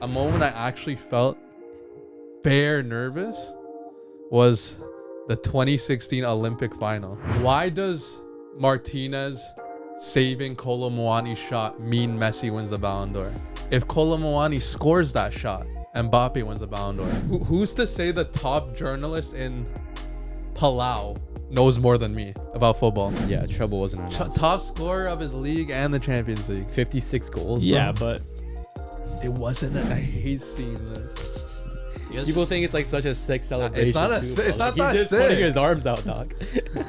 a moment I actually felt bare nervous was the 2016 Olympic final. Why does Martinez saving Kolo Muani's shot mean Messi wins the Ballon d'Or? If Kolo Muani scores that shot, Mbappe wins the Ballon d'Or. Who's to say the top journalist in Palau knows more than me about football? Yeah, trouble wasn't on. Top scorer of his league and the Champions League. 56 goals, bro. Yeah, but It wasn't. I hate seeing this. People think it's like such a sick celebration. It's not a. too, bro. It's not Like, that he's just putting sick. his arms out, dog.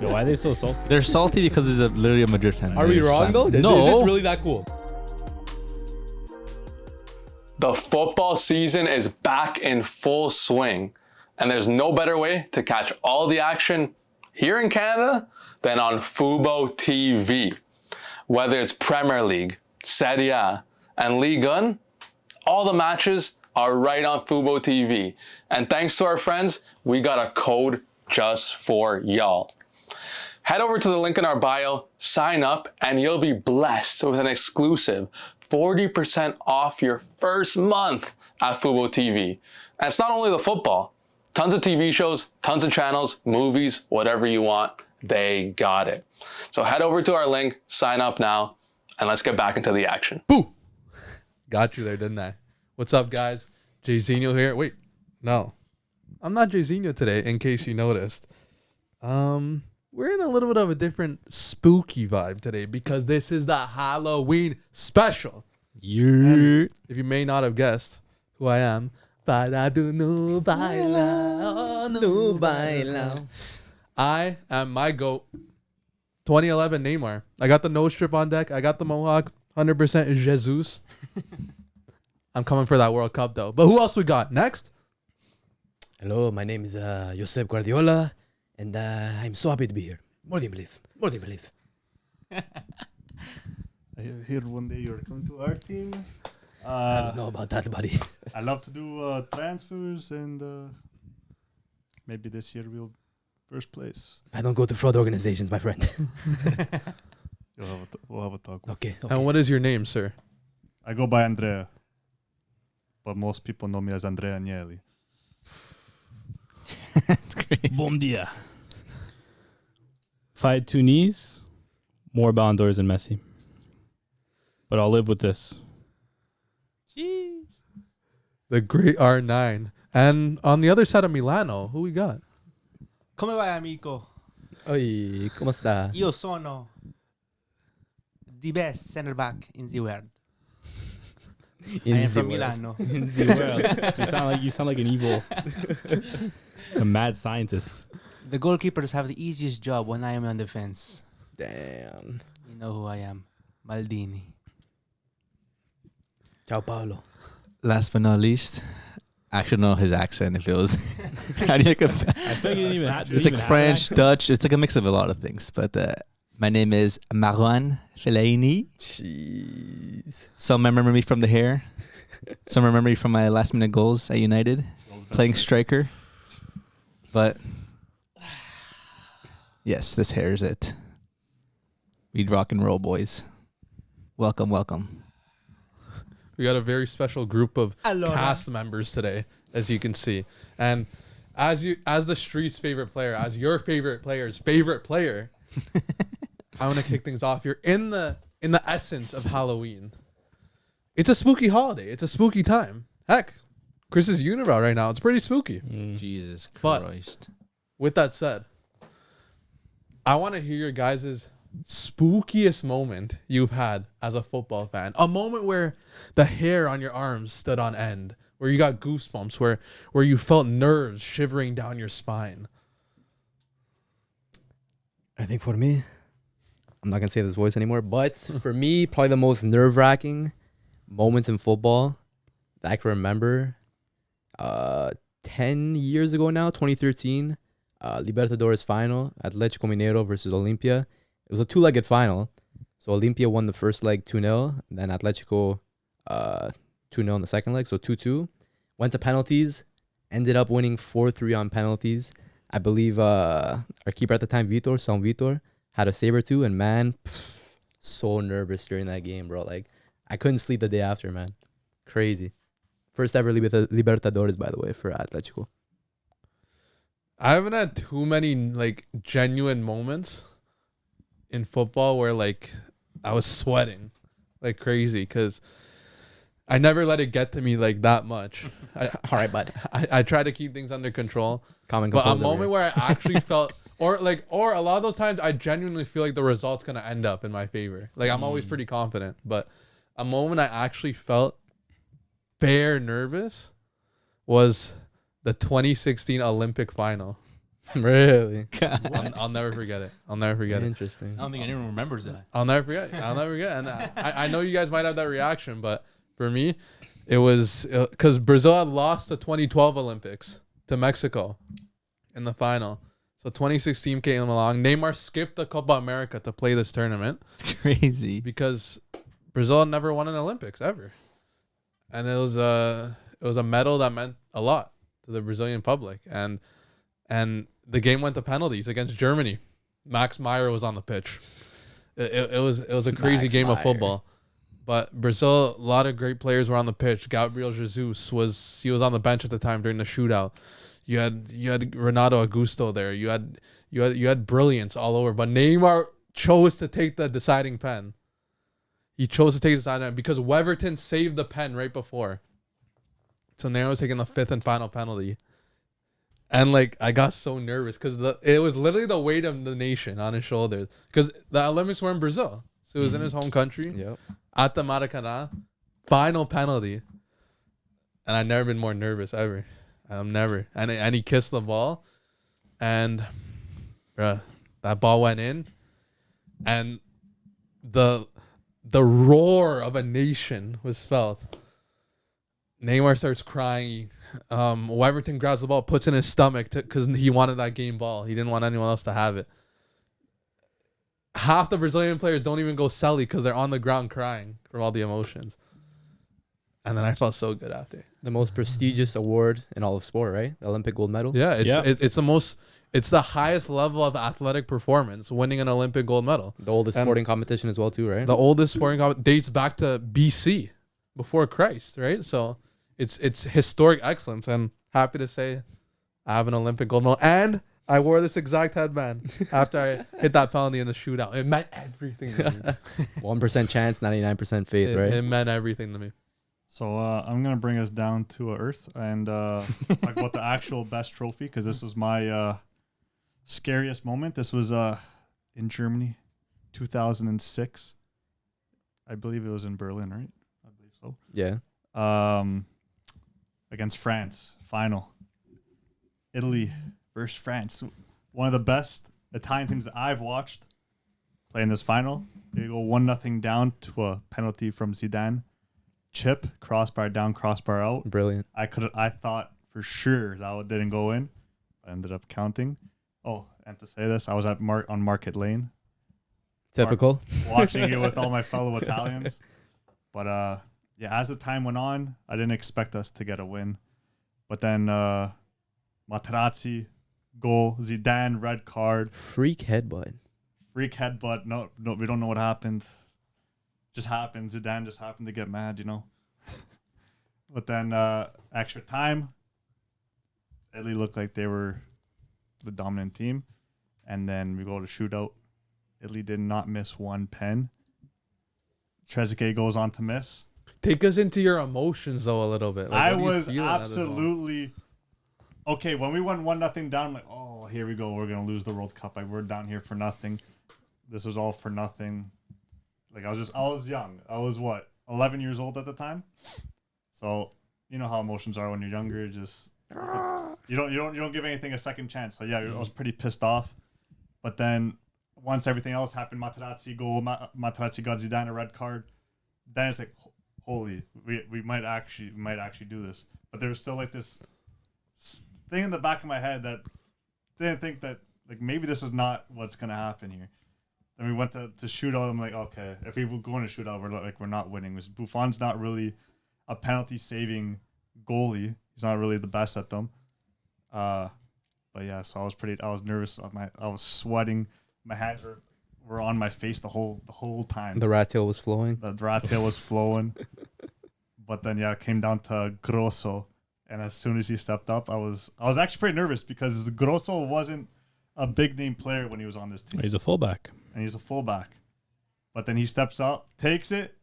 yo, why are they so salty? They're salty because he's literally a Madrid fan. Are we wrong though? Is this really that cool? The football season is back in full swing, and there's no better way to catch all the action here in Canada than on Fubo TV. Whether it's Premier League, Serie A, and Ligue 1, all the matches are right on Fubo TV. And thanks to our friends, we got a code just for y'all. Head over to the link in our bio, sign up, and you'll be blessed with an exclusive 40% off your first month at Fubo TV. And it's not only the football. Tons of TV shows, tons of channels, movies, whatever you want, they got it. So head over to our link, sign up now, and let's get back into the action. Boo! Got you there, didn't I? What's up, guys? Jayzinho here. Wait, no. I'm not Jayzinho today, in case you noticed. We're in a little bit of a different spooky vibe today because this is the Halloween special. And if you may not have guessed who I am, para tu no baila, no baila. I am my GOAT. 2011 Neymar. I got the nose strip on deck. I got the mohawk. 100% Jesus. I'm coming for that World Cup though. But who else we got next? Hello, my name is Josep Guardiola, and I'm so happy to be here. More than believe. More than believe. I heard one day you're coming to our team. I don't know about that, buddy. I love to do transfers, and maybe this year we'll first place. I don't go to fraud organizations, my friend. We'll have a talk. Okay. And what is your name, sir? I go by Andrea, but most people know me as Andrea Agnelli. That's crazy. Bom dia. If I had two knees, more Ballon d'Ors than Messi. But I'll live with this. Jeez. The great R9. And on the other side of Milano, who we got? Come vai, amico? Oi, come sta? Io sono the best center back in the world. I am from Milano. In the world. You sound like an evil, a mad scientist. The goalkeepers have the easiest job when I am on defense. Damn. You know who I am. Maldini. Ciao, Paolo. Last but not least, I actually know his accent if it was. How do you I feel like you didn't even have. It's like French, Dutch. It's like a mix of a lot of things. But my name is Marwan Fellaini. Jeez. Some remember me from the hair. Some remember me from my last minute goals at United, playing striker. But yes, this hair is it. We'd rock and roll, boys. Welcome, welcome. We got a very special group of cast members today, as you can see. And as the street's favorite player, as your favorite player's favorite player, I want to kick things off. You're in the essence of Halloween. It's a spooky holiday. It's a spooky time. Heck, Chris's unibrow right now. It's pretty spooky. Jesus But- Christ. With that said, I want to hear your guys' spookiest moment you've had as a football fan. A moment where the hair on your arms stood on end, where you got goosebumps, where you felt nerves shivering down your spine. I think for me, I'm not going to say this voice anymore, but for me, probably the most nerve-wracking moment in football that I can remember, 10 years ago now, 2013, Libertadores final, Atletico Mineiro versus Olimpia. It was a two-legged final. So Olimpia won the first leg 2-0, and then Atletico 2-0 in the second leg, so 2-2. Went to penalties, ended up winning 4-3 on penalties. I believe our keeper at the time, San Vitor, had a saber too, and man, so nervous during that game, bro. Like, I couldn't sleep the day after, man. Crazy. First ever Libertadores, by the way, for Atletico. I haven't had too many like genuine moments in football where like I was sweating like crazy because I never let it get to me like that much. All right, bud. I try to keep things under control. Common But a composure moment here. where I actually felt, or a lot of those times, I genuinely feel like the result's gonna end up in my favor. Like I'm always pretty confident, but a moment I actually felt bare nervous was the 2016 Olympic final. Really I'll never forget it. I'll never forget it. interesting. I don't think anyone remembers that. I'll never forget. I'll never forget. And I know you guys might have that reaction, but for me, it was because Brazil had lost the 2012 Olympics to Mexico in the final. So 2016 came along. Neymar skipped the Copa America to play this tournament Crazy. because Brazil had never won an Olympics ever, and it was a medal that meant a lot to the Brazilian public. And the game went to penalties against Germany. Max Meyer was on the pitch. It was a crazy Max game of Meyer. football. But Brazil, a lot of great players were on the pitch. Gabriel Jesus was on the bench at the time during the shootout. You had Renato Augusto there. You had brilliance all over. But Neymar chose to take the deciding pen. He chose to take the deciding pen because Weverton saved the pen right before. So Neymar was taking the fifth and final penalty. And like I got so nervous because it was literally the weight of the nation on his shoulders. Because the Olympics were in Brazil. So it was in his home country. Yep. At the Maracanã, final penalty, and I've never been more nervous ever. I'm never. And he kissed the ball, and bruh, that ball went in, and the roar of a nation was felt. Neymar starts crying. Weverton grabs the ball, puts it in his stomach because he wanted that game ball. He didn't want anyone else to have it. Half the Brazilian players don't even go celly because they're on the ground crying from all the emotions. And then I felt so good after. The most prestigious award in all of sport, right? The Olympic gold medal. Yeah, Yeah. it's the highest level of athletic performance, winning an Olympic gold medal. The oldest And sporting competition as well, too, right? The oldest sporting dates back to BC, before Christ, right? So it's historic excellence. And happy to say I have an Olympic gold medal. And I wore this exact headband after I hit that penalty in the shootout. It meant everything to me. 1% chance, 99% faith, right? It meant everything to me. So I'm gonna bring us down to earth and talk about the actual best trophy because this was my scariest moment. This was in Germany, 2006. I believe it was in Berlin, right? I believe so. Yeah. Against France, final. Italy versus France. One of the best Italian teams that I've watched play in this final. They go 1-0 down to a penalty from Zidane. Chip, crossbar down, crossbar out. Brilliant. I thought for sure that one didn't go in. I ended up counting. Oh, and to say this, I was at on Market Lane Typical. watching it with all my fellow Italians. But yeah, as the time went on, I didn't expect us to get a win. But then Materazzi, goal, Zidane, red card, Freak headbutt. freak headbutt. No, we don't know what happened. Just happened. Zidane just happened to get mad, you know. But then extra time, Italy looked like they were the dominant team. And then we go to shootout. Italy did not miss one pen. Trezeguet goes on to miss. Take us into your emotions though a little bit. Like, I what do you was feel in that as well? absolutely okay when we went 1-0 down. I'm like, oh, here we go. We're gonna lose the World Cup. Like we're down here for nothing. This was all for nothing. Like I was young. I was 11 years old at the time. So you know how emotions are when you're younger. Just you don't give anything a second chance. So yeah, I was pretty pissed off. But then once everything else happened, Materazzi goal, Materazzi got Zidane a red card. Then it's like, holy, we might actually do this. But there was still like this thing in the back of my head that didn't think that like maybe this is not what's gonna happen here. Then we went to shootout. I'm like, okay, if we go into shootout, we're not winning. Because Buffon's not really a penalty saving goalie. He's not really the best at them. But yeah, so I was nervous. I was sweating. My hands were on my face the whole time. The rat tail was flowing. The rat tail was flowing. But then it came down to Grosso, and as soon as he stepped up, I was actually pretty nervous because Grosso wasn't a big name player when he was on this team. He's a fullback. And he's a fullback. But then he steps up, takes it,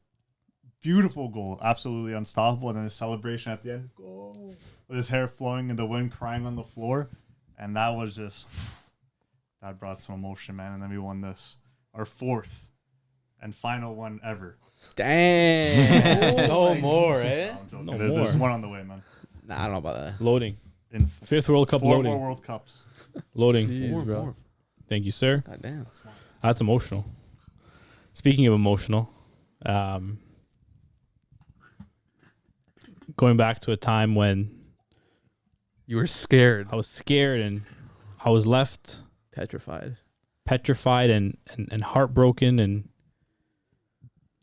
beautiful goal, absolutely unstoppable, and then his celebration at the end, goal, with his hair flowing in the wind, crying on the floor, and that was just that brought some emotion, man. And then we won this, our 4th and final one ever. Damn. No more, eh? No, I'm joking. No There's more. one on the way, man. Nah, I don't know about that. Loading. In 5th World Cup 4 loading. more World Cups. Loading. Jeez, bro. Thank you, sir. God damn. That's emotional. Speaking of emotional, going back to a time when You were scared. I was scared and I was left Petrified. petrified and heartbroken and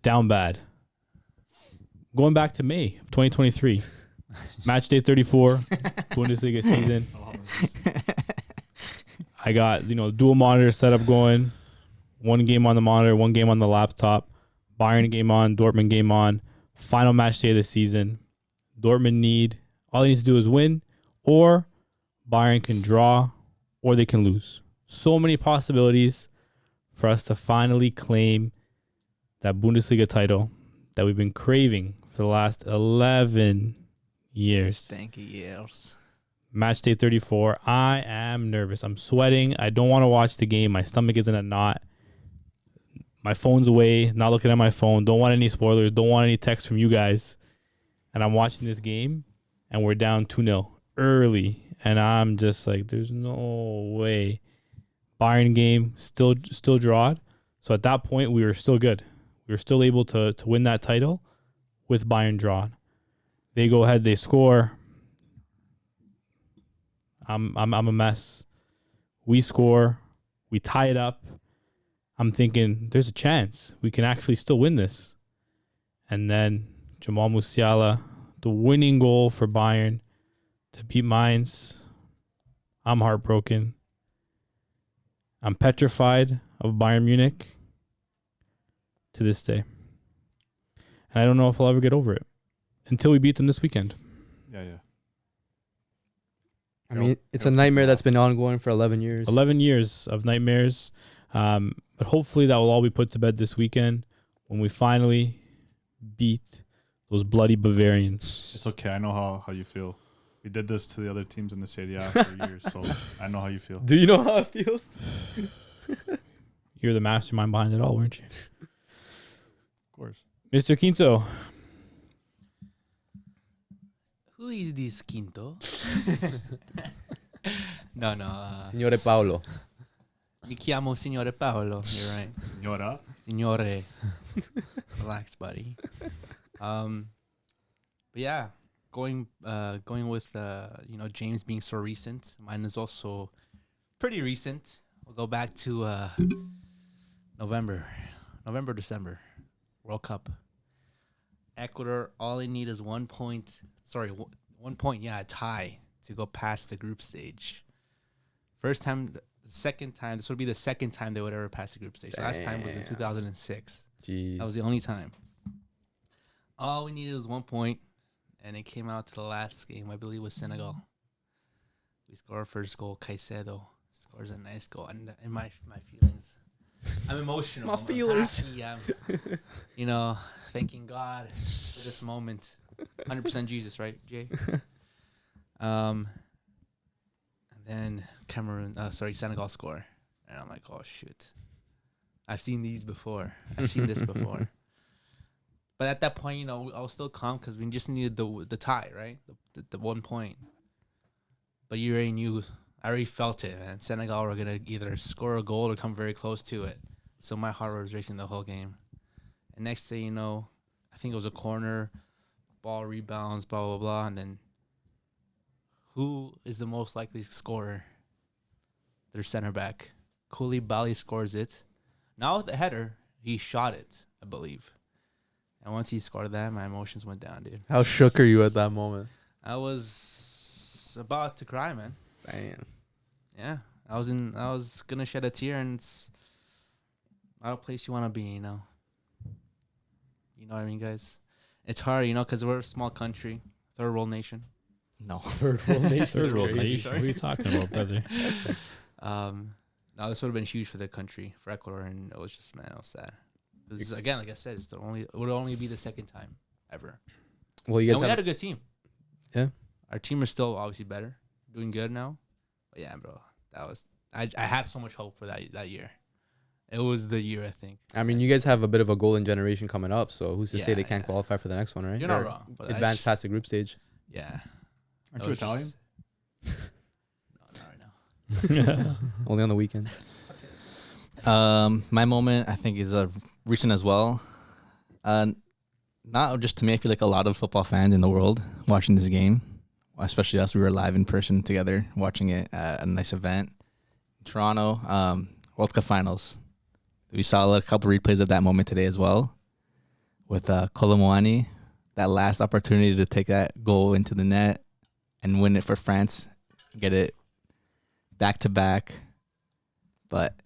down bad. Going back to May of 2023, match day 34, Bundesliga season. I got, dual monitor setup going. One game on the monitor, one game on the laptop. Bayern game on, Dortmund game on. Final match day of the season. Dortmund all they need to do is win, or Bayern can draw, or they can lose. So many possibilities for us to finally claim that Bundesliga title that we've been craving for the last 11 years. Stanky years. Match day 34. I am nervous. I'm sweating. I don't want to watch the game. My stomach is in a knot. My phone's away. Not looking at my phone. Don't want any spoilers. Don't want any texts from you guys. And I'm watching this game, and we're down 2-0 early. And I'm just like, there's no way. Bayern game still drawed. So at that point, we were still good. We were still able to win that title with Bayern drawn. They go ahead. They score. I'm a mess. We score. We tie it up. I'm thinking there's a chance we can actually still win this. And then Jamal Musiala, the winning goal for Bayern to beat Mainz. I'm heartbroken. I'm petrified of Bayern Munich to this day. And I don't know if I'll ever get over it until we beat them this weekend. Yeah. I mean, it's a nightmare that's been ongoing for 11 years. 11 years of nightmares. But hopefully that will all be put to bed this weekend when we finally beat those bloody Bavarians. It's okay. I know how you feel. We did this to the other teams in the Serie A for years, so I know how you feel. Do you know how it feels? You're the mastermind behind it all, weren't you? Of course. Mr. Quinto. Who is this Quinto? No. Signore Paolo. Mi chiamo Signore Paolo. You're right. Señora. Signore. Relax, buddy. But yeah, going with James being so recent. Mine is also pretty recent. We'll go back to November, December, World Cup. Ecuador, all they need is 1 point. Sorry, 1 point. Yeah, a tie to go past the group stage. First time. Second time, this would be the second time they would ever pass the group stage. Last time was in 2006. Jeez. That was the only time. All we needed was 1 point, and it came out to the last game, I believe, with Senegal. We scored our first goal. Caicedo scores a nice goal. And in my feelings, I'm emotional. My I'm feelers. happy. I'm, thanking God for this moment. 100% Jesus, right, Jay? And Senegal score. And I'm like, oh, shoot. I've seen these before. I've seen this before. But at that point, I was still calm because we just needed the tie, right? The 1 point. But you already knew, I already felt it, man. Senegal were going to either score a goal or come very close to it. So my heart was racing the whole game. And next thing you know, I think it was a corner, ball rebounds, blah, blah, blah. And then who is the most likely scorer? Their center back. Koulibaly scores it. Not with a header. He shot it, I believe. And once he scored that, my emotions went down, dude. How shook are you at that moment? I was about to cry, man. Damn. Yeah. I was gonna shed a tear, and it's not a place you want to be, You know what I mean, guys? It's hard, you know, because we're a small country, third world nation. No. Third world nation. Third world Crazy. nation. What are you talking about, brother? No, this would have been huge for the country, for Ecuador, and it was just, man, it was sad. This, again, like I said, it would only be the second time ever. Well, you And guys we have had a good team. Yeah. Our team is still obviously better, doing good now. But yeah, bro, that was I had so much hope for that year. It was the year, I think. I mean, you guys have a bit of a golden generation coming up, so who's to say Yeah, they can't yeah. qualify for the next one, right? You're not Or wrong. But advance past the group stage. Yeah. Aren't It you was Italian? just- No, not right now. Only on the weekends. My moment, I think, is recent as well. Not just to me, I feel like a lot of football fans in the world watching this game, especially us. We were live in person together watching it at a nice event in Toronto. World Cup Finals. We saw a couple replays of that moment today as well with Kolomoani, that last opportunity to take that goal into the net and win it for France, get it back to back. But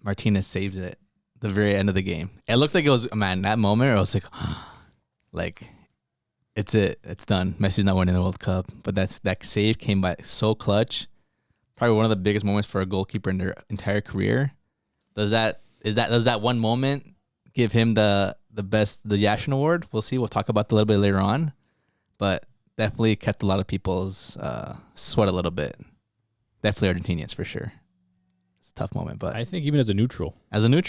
Martinez saves it the very end of the game. It looks like it was, man, that moment, I was like, it's done. Messi's not winning the World Cup. But that save came by so clutch. Probably one of the biggest moments for a goalkeeper in their entire career. Does that one moment give him the Yashin Award? We'll see. We'll talk about that a little bit later on. But definitely kept a lot of people's sweat a little bit. Definitely Argentinians for sure. It's a tough moment, but I think even as a neutral,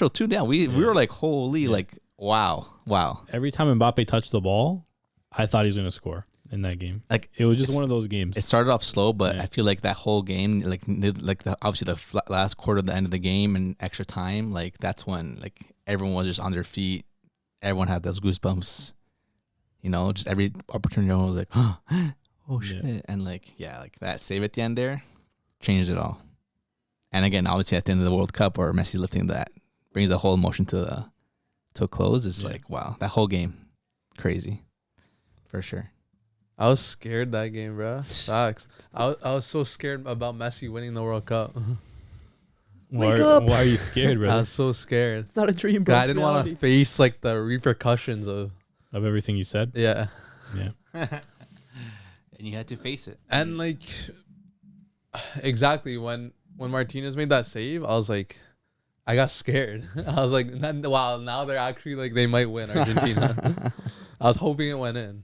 too, yeah, we were like, holy, like, wow. every time Mbappe touched the ball, I thought he was going to score in that game. Like, It was just one of those games. it started off slow, but Yeah. I feel like that whole game, obviously the last quarter, the end of the game, and extra time, like that's when like everyone was just on their feet. Everyone had those goosebumps. You know, just every opportunity, everyone was like, oh shit, and like that save at the end there changed it all. And again, obviously at the end of the World Cup, or Messi lifting that brings the whole emotion to a close. It's like, wow, that whole game, crazy, for sure. I was scared that game, bro. Facts. I was so scared about Messi winning the World Cup. Why are you scared, I brother? was so scared. It's not a dream, bro. I didn't want to face like the repercussions of Of everything you said? yeah. Yeah. And you had to face it. And like exactly when Martinez made that save, I was like, I got scared. I was like, wow, now they're actually like they might win Argentina. I was hoping it went in.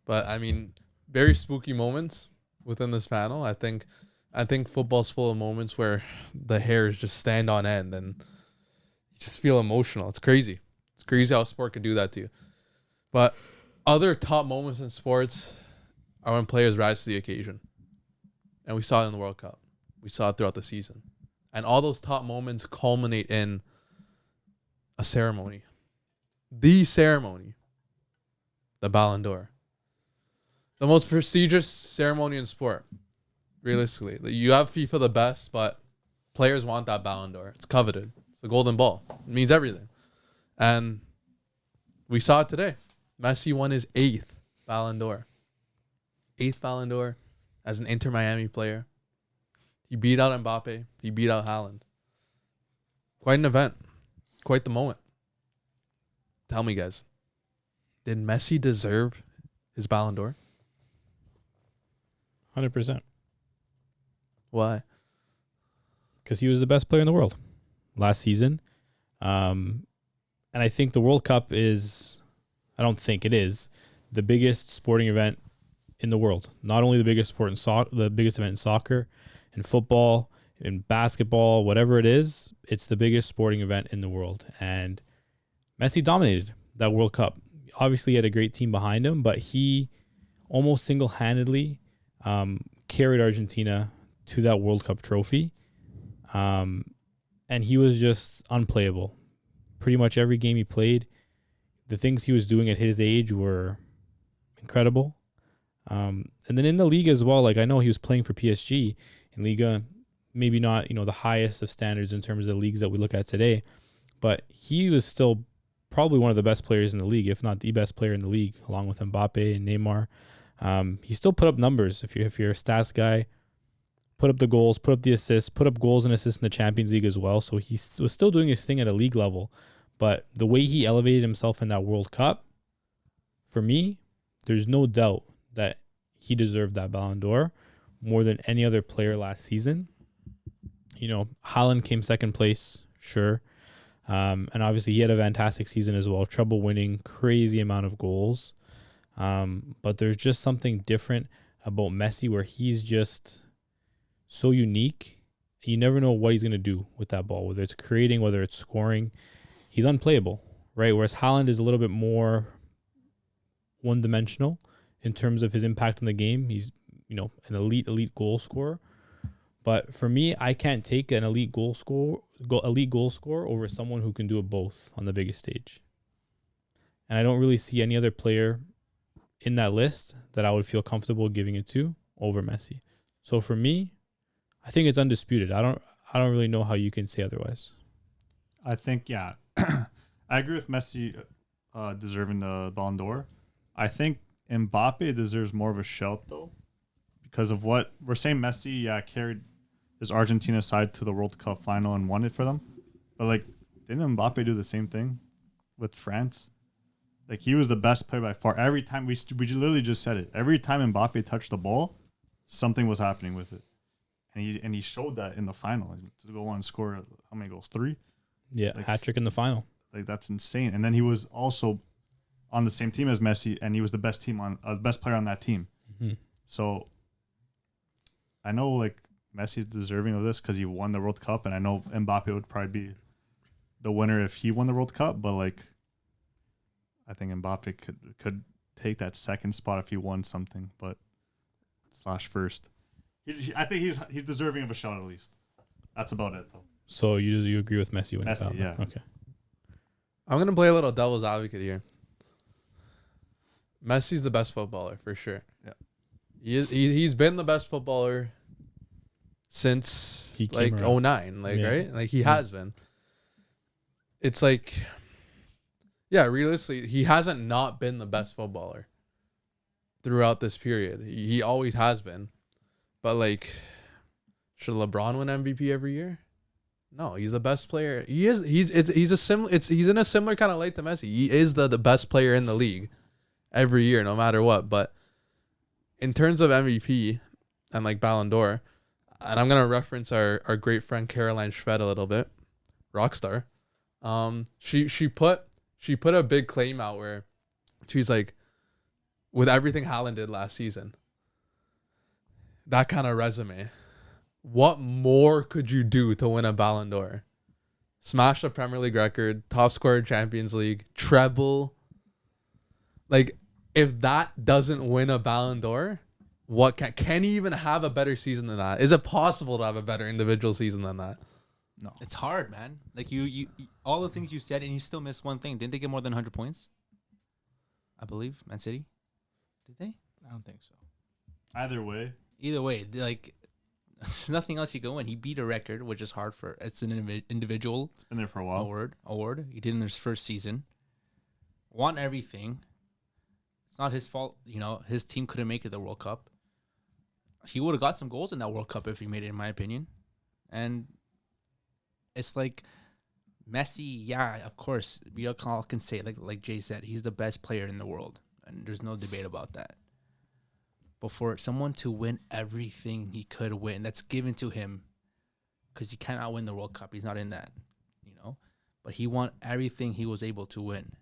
But I mean, very spooky moments within this panel. I think football's full of moments where the hairs just stand on end and you just feel emotional. It's crazy. It's crazy how sport can do that to you. But other top moments in sports are when players rise to the occasion. And we saw it in the World Cup. We saw it throughout the season. And all those top moments culminate in a ceremony. The ceremony. The Ballon d'Or. The most prestigious ceremony in sport. Realistically. You have FIFA the best, but players want that Ballon d'Or. It's coveted. It's the golden ball. It means everything. And we saw it today. Messi won his 8th Ballon d'Or. 8th Ballon d'Or as an Inter Miami player. He beat out Mbappe. He beat out Haaland. Quite an event. Quite the moment. Tell me, guys. Did Messi deserve his Ballon d'Or? 100%. Why? Because he was the best player in the world last season. And I think the World Cup is, I don't think it is, the biggest sporting event in the world. Not only the biggest sport in the biggest event in soccer, in football, in basketball, whatever it is, it's the biggest sporting event in the world. And Messi dominated that World Cup. Obviously, he had a great team behind him, but he almost single-handedly carried Argentina to that World Cup trophy. And he was just unplayable. Pretty much every game he played, the things he was doing at his age were incredible. And then in the league as well, like I know he was playing for PSG in Liga, maybe not, the highest of standards in terms of the leagues that we look at today, but he was still probably one of the best players in the league, if not the best player in the league, along with Mbappe and Neymar. He still put up numbers. If you're a stats guy, put up the goals, put up the assists, put up goals and assists in the Champions League as well. So he was still doing his thing at a league level. But the way he elevated himself in that World Cup, for me, there's no doubt that he deserved that Ballon d'Or more than any other player last season. You know, Haaland came second place, sure. And obviously he had a fantastic season as well. Trouble winning, crazy amount of goals. But there's just something different about Messi where he's just so unique. You never know what he's going to do with that ball, whether it's creating, whether it's scoring. He's unplayable, right? Whereas Haaland is a little bit more one-dimensional in terms of his impact on the game. He's, you know, an elite goal scorer. But for me, I can't take an elite goal scorer over someone who can do it both on the biggest stage. And I don't really see any other player in that list that I would feel comfortable giving it to over Messi. So for me, I think it's undisputed. I don't really know how you can say otherwise. I think, yeah, I agree with Messi deserving the Ballon d'Or. I think Mbappe deserves more of a shout, though, because of what we're saying. Messi, carried his Argentina side to the World Cup final and won it for them. But, like, didn't Mbappe do the same thing with France? Like, he was the best player by far. Every time, we literally just said it. Every time Mbappe touched the ball, something was happening with it. And he showed that in the final. To go on and score, how many goals? 3? Yeah, like, hat trick in the final. Like, that's insane. And then he was also on the same team as Messi, and he was the best player on that team. Mm-hmm. So I know, like, Messi's deserving of this because he won the World Cup, and I know Mbappe would probably be the winner if he won the World Cup. But, like, I think Mbappe could take that second spot if he won something, but / first. I think he's deserving of a shot at least. That's about it, though. So you agree with Messi winning? Messi, yeah. Okay. I'm gonna play a little devil's advocate here. Messi's the best footballer for sure. Yeah, he's been the best footballer since He came like around. 09, like Yeah. right? Like he has been. It's like, yeah, realistically, he hasn't not been the best footballer throughout this period. He always has been. But, like, should LeBron win MVP every year? No, he's the best player. He is. He's in a similar kind of light to Messi. He is the best player in the league every year, no matter what. But in terms of MVP and like Ballon d'Or, and I'm gonna reference our great friend Caroline Shved a little bit, Rockstar. She put a big claim out where she's like, with everything Haaland did last season, that kind of resume, what more could you do to win a Ballon d'Or? Smash the Premier League record, top scorer in Champions League, treble. Like, if that doesn't win a Ballon d'Or, what can he even have a better season than that? Is it possible to have a better individual season than that? no. It's hard, man. Like you all the things you said, and you still missed one thing. Didn't they get more than 100 points? I believe Man City. Did they? I don't think so. Either way, like, there's nothing else you go in. He beat a record, which is hard for. It's an individual it's been there for a while. award. He did in his first season. Won everything. It's not his fault. You know, his team couldn't make it to the World Cup. He would have got some goals in that World Cup if he made it, in my opinion. And it's like Messi, yeah, of course, we all can say, like Jay said, he's the best player in the world, and there's no debate about that. But for someone to win everything he could win, that's given to him, because he cannot win the World Cup. He's not in that, you know. But he won everything he was able to win.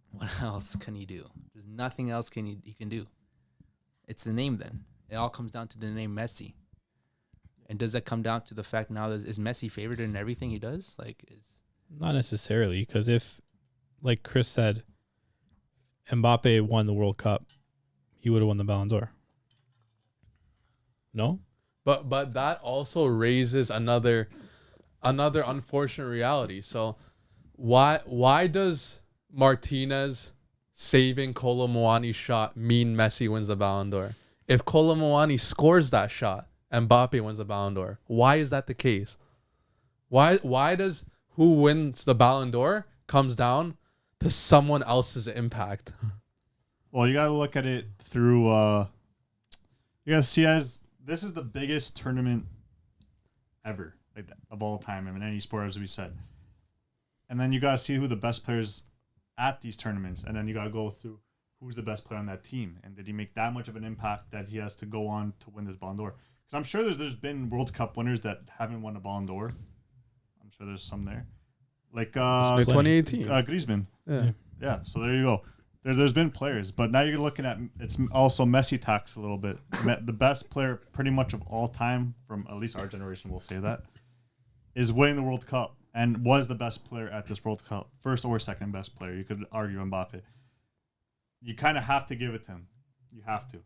What else can he do? There's nothing else he can do. It's the name then. It all comes down to the name Messi. And does that come down to the fact now is Messi favored in everything he does? Like, Not necessarily, because if, like Chris said, Mbappe won the World Cup, he would have won the Ballon d'Or. No? But that also raises another unfortunate reality. So why does Martinez saving Kolo Muani's shot mean Messi wins the Ballon d'Or? If Kolo Muani scores that shot, Mbappe wins the Ballon d'Or. Why is that the case? Why does who wins the Ballon d'Or comes down to someone else's impact? Well, you gotta look at it through. You gotta see as this is the biggest tournament ever, like of all time. I mean, any sport, as we said. And then you got to see who the best players at these tournaments. And then you got to go through who's the best player on that team. And did he make that much of an impact that he has to go on to win this Ballon d'Or? Because I'm sure there's been World Cup winners that haven't won a Ballon d'Or. I'm sure there's some there. Like 2018. Griezmann. Yeah. Yeah, so there you go. There's been players. But now you're looking at, it's also Messi tax a little bit. The best player pretty much of all time, from at least our generation will say that, is winning the World Cup and was the best player at this World Cup. First or second best player. You could argue Mbappe. You kind of have to give it to him. You have to.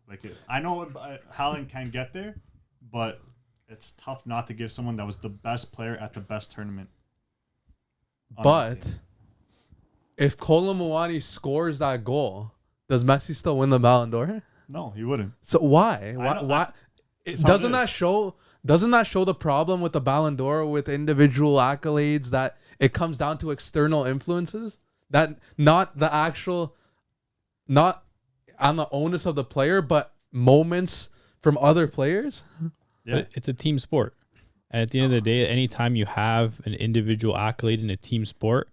I know Haaland can get there, but it's tough not to give someone that was the best player at the best tournament. But if Kolo Muani scores that goal, does Messi still win the Ballon d'Or? No, he wouldn't. So why? Why? Doesn't that show the problem with the Ballon d'Or with individual accolades, that it comes down to external influences, that not on the onus of the player, but moments from other players? Yeah. But it's a team sport. And at the end of the day, anytime you have an individual accolade in a team sport,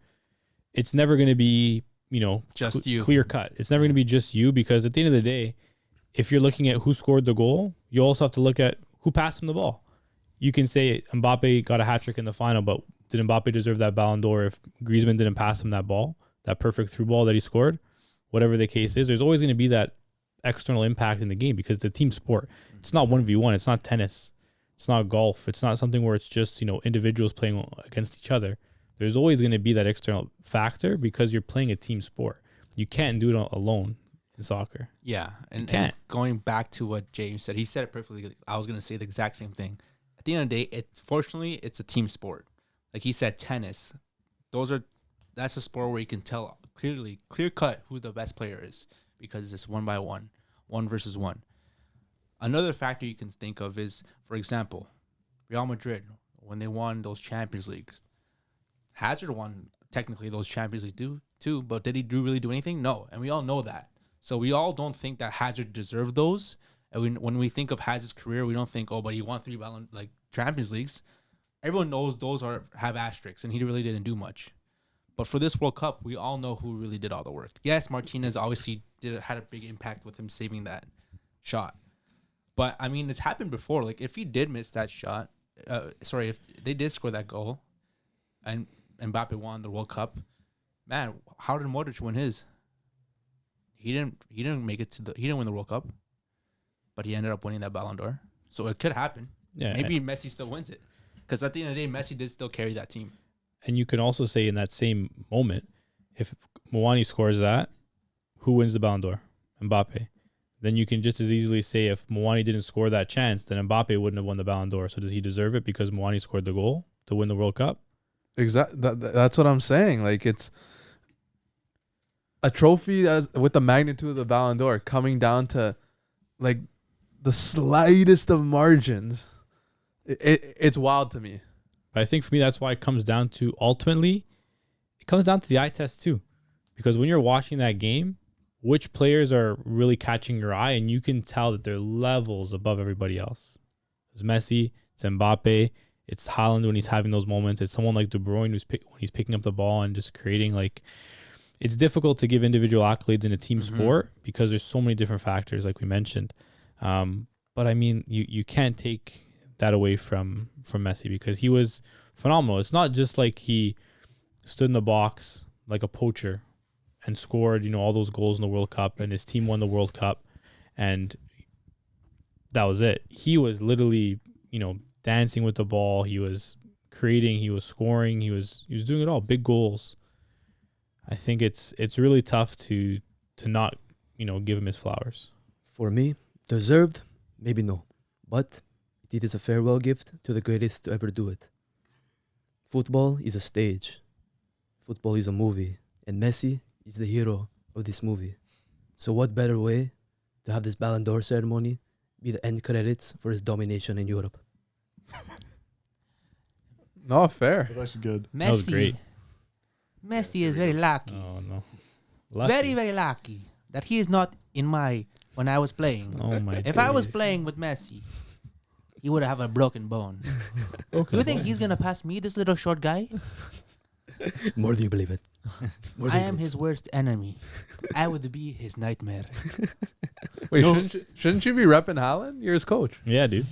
it's never going to be, Just you. clear cut. It's never going to be just you, because at the end of the day, if you're looking at who scored the goal, you also have to look at who passed him the ball. You can say Mbappe got a hat trick in the final, but did Mbappe deserve that Ballon d'Or if Griezmann didn't pass him that ball, that perfect through ball that he scored? Whatever the case is, there's always going to be that external impact in the game, because it's a team sport. It's not 1v1. It's not tennis. It's not golf. It's not something where it's just, individuals playing against each other. There's always going to be that external factor, because you're playing a team sport. You can't do it alone in soccer. Yeah, and going back to what James said, he said it perfectly. I was going to say the exact same thing. At the end of the day, fortunately, it's a team sport. Like he said, tennis. That's a sport where you can tell clear cut who the best player is, because it's 1-by-1, 1 versus 1. Another factor you can think of is, for example, Real Madrid, when they won those Champions Leagues. Hazard won technically those Champions Leagues too, but did he really do anything? No, and we all know that. So we all don't think that Hazard deserved those. And when we think of Hazard's career, we don't think, but he won 3 Ballon Champions Leagues. Everyone knows those have asterisks, and he really didn't do much. But for this World Cup, we all know who really did all the work. Yes, Martinez obviously had a big impact with him saving that shot. But, I mean, it's happened before. Like, if he did miss that shot, if they did score that goal and Mbappe won the World Cup, man, how did Modric win his? He didn't make it he didn't win the World Cup, but he ended up winning that Ballon d'Or. So it could happen. Yeah, maybe Messi still wins it, because at the end of the day, Messi did still carry that team. And you can also say in that same moment, if Muani scores that, who wins the Ballon d'Or? Mbappe. Then you can just as easily say if Muani didn't score that chance, then Mbappe wouldn't have won the Ballon d'Or. So does he deserve it because Muani scored the goal to win the World Cup? Exactly. That's what I'm saying. Like, it's a trophy with the magnitude of the Ballon d'Or coming down to like the slightest of margins. It's wild to me. But I think for me, that's why it comes down to ultimately, it comes down to the eye test too. Because when you're watching that game, which players are really catching your eye, and you can tell that they're levels above everybody else. It's Messi, it's Mbappe, it's Haaland when he's having those moments. It's someone like De Bruyne when he's picking up the ball and just creating. Like, it's difficult to give individual accolades in a team sport because there's so many different factors, like we mentioned. But I mean, you can't take that away from Messi, because he was phenomenal. It's not just like he stood in the box like a poacher and scored, all those goals in the World Cup, and his team won the World Cup, and that was it. He was literally, dancing with the ball. He was creating, he was scoring, he was doing it all. Big goals. I think it's really tough to not, give him his flowers. For me, deserved, maybe no, but it is a farewell gift to the greatest to ever do it. Football is a stage. Football is a movie, and Messi is the hero of this movie. So what better way to have this Ballon d'Or ceremony be the end credits for his domination in Europe? No, fair. That's actually good. That was great. Messi is very lucky. Oh, no. Lucky. Very, very lucky that he is not when I was playing. Oh, my If I was playing with Messi, he would have a broken bone. You think he's going to pass me, this little short guy? More than you believe it. More I than you am believe. his worst enemy. I would be his nightmare. Wait, No. shouldn't you be repping Haaland? You're his coach. Yeah, dude.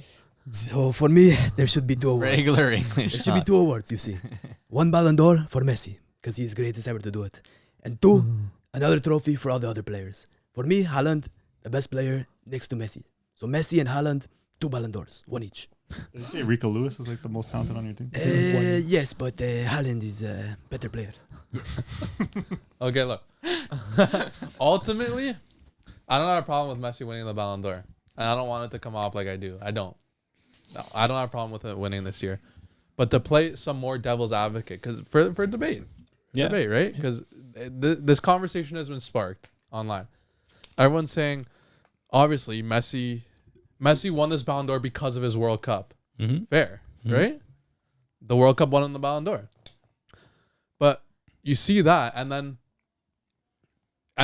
So for me, there should be 2 awards. Regular English. There should be 2 awards, you see. 1 Ballon d'Or for Messi, because he's greatest ever to do it. And 2, another trophy for all the other players. For me, Haaland, the best player next to Messi. So Messi and Haaland, 2 Ballon d'Ors, 1 each. Did you say Rico Lewis was like the most talented on your team? Yes, but Haaland is a better player. Yes. Okay, look. Ultimately, I don't have a problem with Messi winning the Ballon d'Or. And I don't want it to come off like I do. I don't. No, I don't have a problem with it winning this year. But to play some more devil's advocate, because for debate. Yeah. Debate, right? Because this conversation has been sparked online. Everyone's saying, obviously, Messi won this Ballon d'Or because of his World Cup. Mm-hmm. Fair, right? The World Cup won him the Ballon d'Or. But you see that, and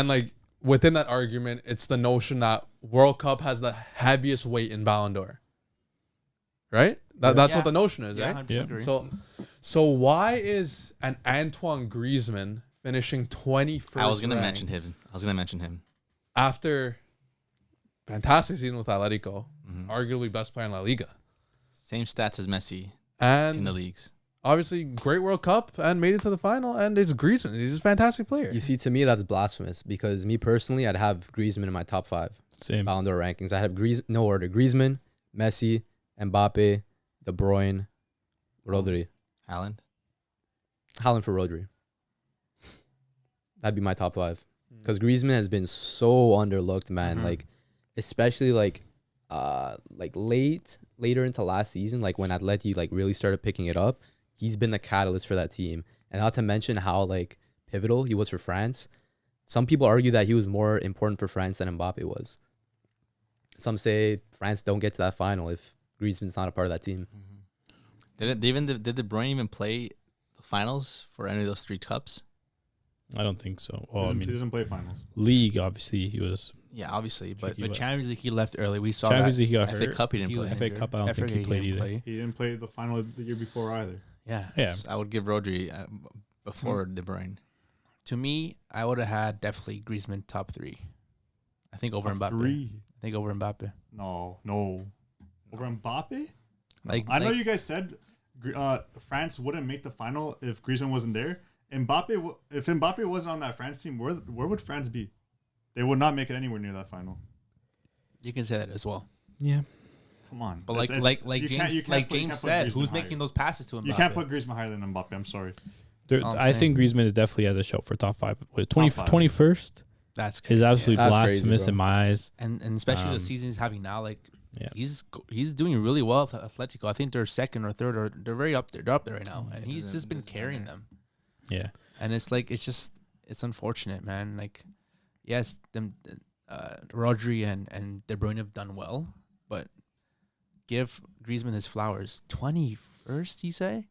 like within that argument, it's the notion that World Cup has the heaviest weight in Ballon d'Or. Right? That's what the notion is, Yeah, right? 100% agree. So why is an Antoine Griezmann finishing 21st I was gonna ranked mention him. after fantastic season with Atletico, Mhm. arguably best player in La Liga, Same stats as Messi in and the leagues. obviously great World Cup and made it to the final, and it's Griezmann. He's a fantastic player. You see, to me, that's blasphemous because me personally, I'd have Griezmann in my top 5 Same. Ballon d'Or rankings. I have no order. Griezmann, Messi, Mbappe, De Bruyne, Rodri. Haaland. Haaland for Rodri. That'd be my top 5. Because Griezmann has been so underlooked, man. Mhm. Like, especially like later into last season, like when Atleti like really started picking it up, he's been the catalyst for that team. And not to mention how like pivotal he was for France. Some people argue that he was more important for France than Mbappe was. Some say France don't get to that final if Griezmann's not a part of that team. Did De Bruyne even play the finals for any of those 3 cups? I don't think so. Oh, I He mean, doesn't play finals. league, obviously, he was. Yeah, obviously, but Tricky. But Champions League, he left early. We saw Champions that. League, he got FA hurt. Cup he didn't He play. was FA injured. Cup, I don't think he FA played didn't either. play. He didn't play the final the year before either. Yeah. Yeah. So I would give Rodri before De Bruyne. To me, I would have had definitely Griezmann top 3. I think over Top Mbappe. 3. I think over Mbappe. No. Over Mbappe? Like I know you guys said France wouldn't make the final if Griezmann wasn't there. If Mbappe wasn't on that France team, where would France be? They would not make it anywhere near that final. You can say that as well. Yeah. Come on. But It's- like you can't- you James can't put said, Griezmann who's higher. making those passes to Mbappe? You can't put Griezmann higher than Mbappe. I'm sorry. There, all I'm I think saying. Griezmann is definitely has a shout for top 5. Wait, Top 5. 21st That's is crazy. absolutely That's crazy, blasphemous bro. in my eyes. And especially Um, the season he's having now, like Yeah. he's doing really well at Atletico. I think they're second or third, or they're very up there. They're up there right now, and It he's doesn't- just been doesn't carrying matter. them. Yeah. And it's like it's unfortunate, man. Like, yes, them Rodri and De Bruyne have done well, but give Griezmann his flowers. Yeah, 21st, you say?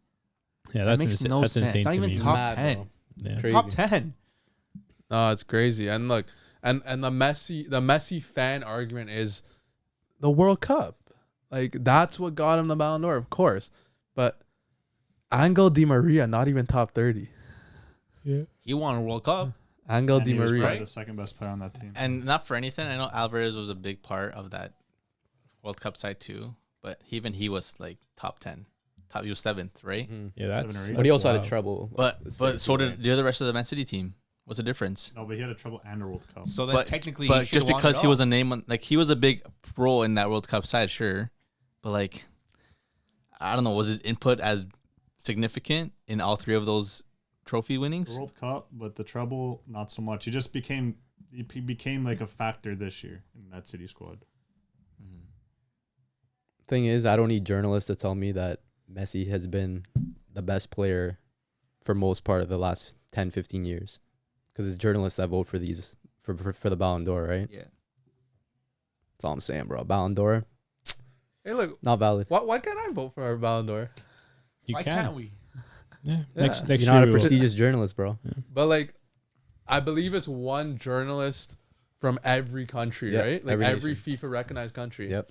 that's That makes insane. no That's sense. insane Not to even me. top Mad, 10. bro. Yeah. Crazy. Top 10. No, it's crazy. And look, and the Messi fan argument is the World Cup. Like that's what got him the Ballon d'Or, of course. But Angel Di Maria, not even top 30. Yeah. He won a World Cup. Angel And Di he was Maria. probably the second best player on that team. And not for anything, I know Alvarez was a big part of that World Cup side too, but even he was like top 10. He was 7th, right? Yeah, that's. 7 or 8. But he also had a wild. treble. But so did the other rest of the Man City team. What's the difference? No, but he had a treble and a World Cup. So then technically, But he should've just won because it he all. was a name on, like he was a big role in that World Cup side, sure. But like I don't know, was his input as significant in all 3 of those trophy winnings? World Cup, but the treble, not so much. He became like a factor this year in that City squad. Thing is, I don't need journalists to tell me that Messi has been the best player for most part of the last 10, 15 years. Because it's journalists that vote for these for the Ballon d'Or, right? Yeah. That's all I'm saying, bro. Ballon d'Or, Hey, look, not valid. why can't I vote for our Ballon d'Or? You Why can. can't we? Yeah. Yeah. Next You're year not a we will. prestigious journalist, bro. But like, I believe it's one journalist from every country, Yep, right? Like every every nation. FIFA recognized country. Yep.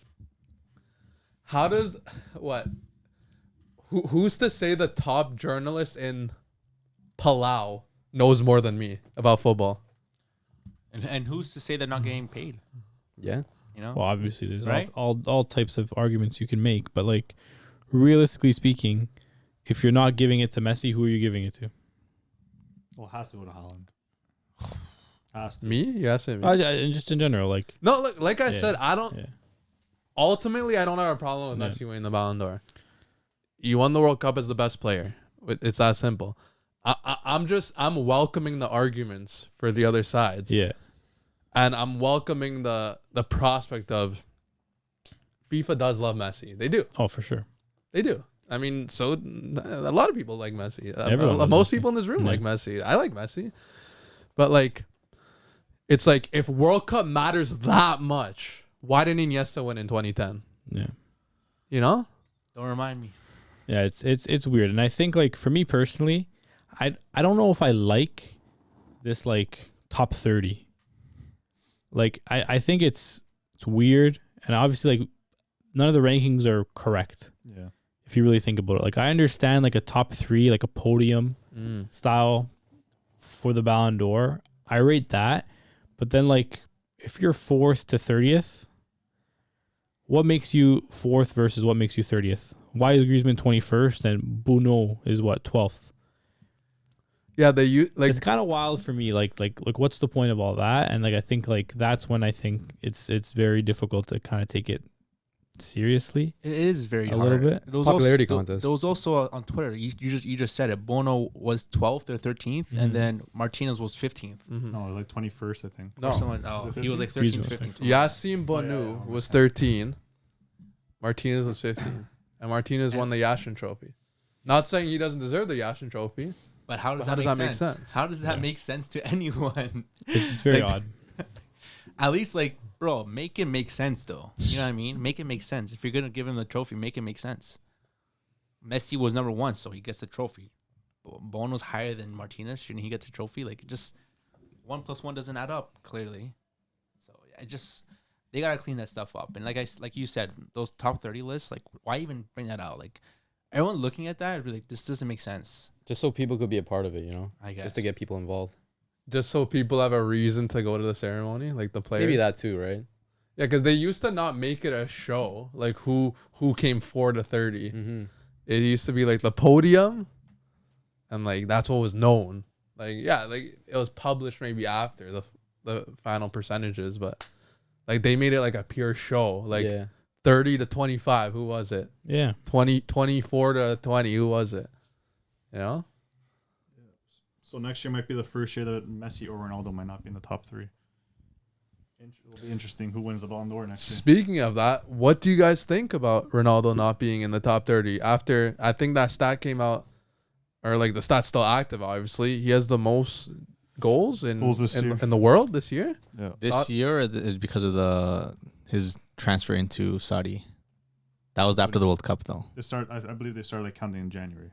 How does who's to say the top journalist in Palau knows more than me about football. And who's to say they're not getting paid? Yeah. You know, Well, obviously, there's Right? all types of arguments you can make, but like realistically speaking, if you're not giving it to Messi, who are you giving it to? Well, it has to go to Haaland. Has to. Me? You asking me? Just in general, like No, look, like I Yeah, said, I don't. yeah. Ultimately, I don't have a problem with Yeah. Messi winning the Ballon d'Or. You won the World Cup as the best player. It's that simple. I'm welcoming the arguments for the other sides. Yeah, And I'm welcoming the prospect of FIFA does love Messi. They do. oh for sure. They do. I mean, so a lot of people like Messi. Everyone loves Most Messi. people in this room Yeah. like Messi. I like Messi. But like, it's like if World Cup matters that much, why didn't Iniesta win in 2010? Yeah, You know? don't remind me. yeah. It's weird, and I think like for me personally, I don't know if I like this like top 30. Like I think it's weird, and obviously like none of the rankings are correct Yeah. if you really think about it. Like I understand like a top 3, like a podium style for the Ballon d'Or. I rate that, but then like if you're 4th to 30th, what makes you 4th versus what makes you 30th? Why is Griezmann 21st and Bruno is what 12th? Yeah, they use like It's kind of wild for me. Like what's the point of all that? And like I think like that's when I think it's very difficult to kind of take it seriously. It is very A hard. little bit. There was Popularity also, contest. There was also on Twitter. You just said it. Bono was 12th or 13th, and Mhm. then Martinez was 15th. No, like 21st, I think. Or No. someone, Was it he was like 15th? 13th, 15th. Yassin Oh, yeah, Bonu yeah, was 13. Martinez was 15. And Martinez won the Yashin Trophy. Not saying he doesn't deserve the Yashin Trophy. But how does But that how make does sense? that make sense? How does that Yeah. make sense to anyone? It's very Like- odd. At least, like, bro, make it make sense, though. You know what I mean? Make it make sense. If you're gonna give him the trophy, make it make sense. Messi was number 1, so he gets the trophy. Bono's higher than Martinez. Shouldn't he get the trophy? Like, just 1 + 1 doesn't add up, clearly. So I just they gotta clean that stuff up. And like you said, those top 30 lists, like, why even bring that out? Like, everyone looking at that, like, this doesn't make sense. Just so people could be a part of it, you know? I guess. Just to get people involved. Just so people have a reason to go to the ceremony, like the players. Maybe that too, right? Yeah, because they used to not make it a show, like who came 4 to 30. Mm-hmm. It used to be like the podium, and like that's what was known. Like yeah, like it was published maybe after the final percentages, but like they made it like a pure show. Like yeah. 30 to 25, who was it? Yeah. 24 to 20, who was it? You know? So next year might be the first year that Messi or Ronaldo might not be in the top 3. It'll be interesting who wins the Ballon d'Or next year. Speaking of that, what do you guys think about Ronaldo not being in the top 30? After I think that stat came out, or like the stat's still active, obviously. He has the most goals in the world this year. Yeah. This year is because of his transfer into Saudi. That was after the World Cup, though. I believe they started like counting in January.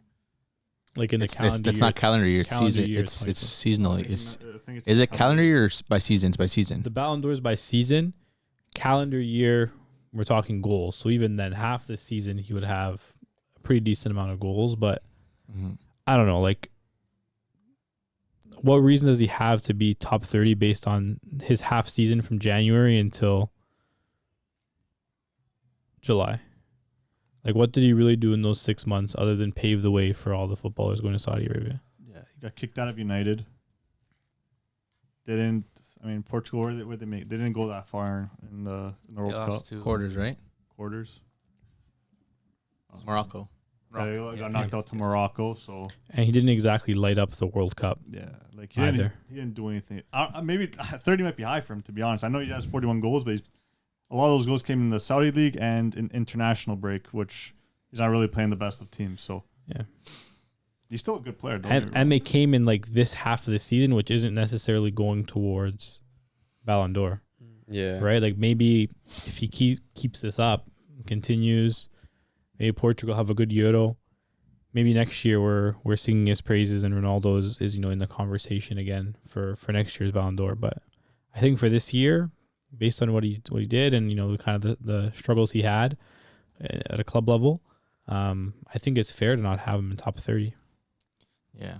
Like in the calendar It's year. not calendar year. It's Calendar season. year It's 2020. seasonal. I think it's Is it calendar year or by season? It's by season. The Ballon d'Or is by season. Calendar year, we're talking goals. So even then, half the season, he would have a pretty decent amount of goals. But Mm-hmm. I don't know, like, what reason does he have to be top 30 based on his half season from January until July? Like, what did he really do in those 6 months other than pave the way for all the footballers going to Saudi Arabia? Yeah, he got kicked out of United. Portugal, where they make? They didn't go that far in the World Cup lost to Quarters, right? quarters. Morocco. Yeah, they got knocked out to Morocco. So And he didn't exactly light up the World Cup. yeah, like Either. he didn't do anything. Maybe 30 might be high for him, to be honest. I know he has 41 goals, but a lot of those goals came in the Saudi League and in international break, which he's not really playing the best of teams. So Yeah. he's still a good player. Don't get me wrong. And they came in like this half of the season, which isn't necessarily going towards Ballon d'Or, Yeah. right? Like maybe if he keeps this up, continues, maybe Portugal have a good Euro. Maybe next year we're singing his praises and Ronaldo is in the conversation again for next year's Ballon d'Or. But I think for this year, based on what he did and kind of the struggles he had at a club level, I think it's fair to not have him in top 30. Yeah.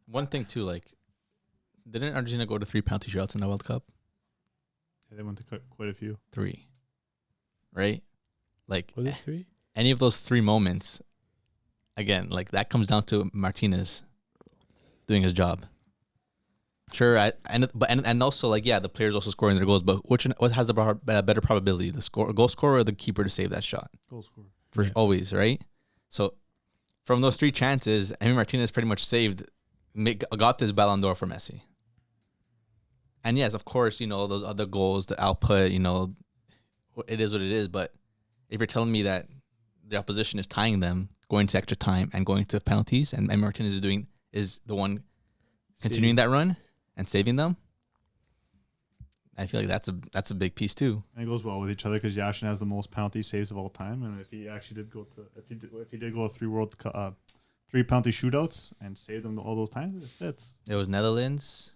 One thing too, like, didn't Argentina go to 3 penalty shootouts in the World Cup? Yeah, they went to quite a few. 3, right? Like, Was it 3? any of those 3 moments, again, like that comes down to Martinez doing his job. Sure, and also like the players also scoring their goals, but what has a better probability, the goal scorer or the keeper to save that shot? Goal scorer. For always, right? So from those 3 chances, Martinez pretty much got this Ballon d'Or for Messi. And yes, of course, those other goals, the output, it is what it is. But if you're telling me that the opposition is tying them, going to extra time and going to penalties, and Martinez is the one continuing that run and saving them, I feel like that's a big piece too. And it goes well with each other because Yashin has the most penalty saves of all time, and if he actually did go to if he did go 3 penalty shootouts and save them all those times, it fits. It was Netherlands,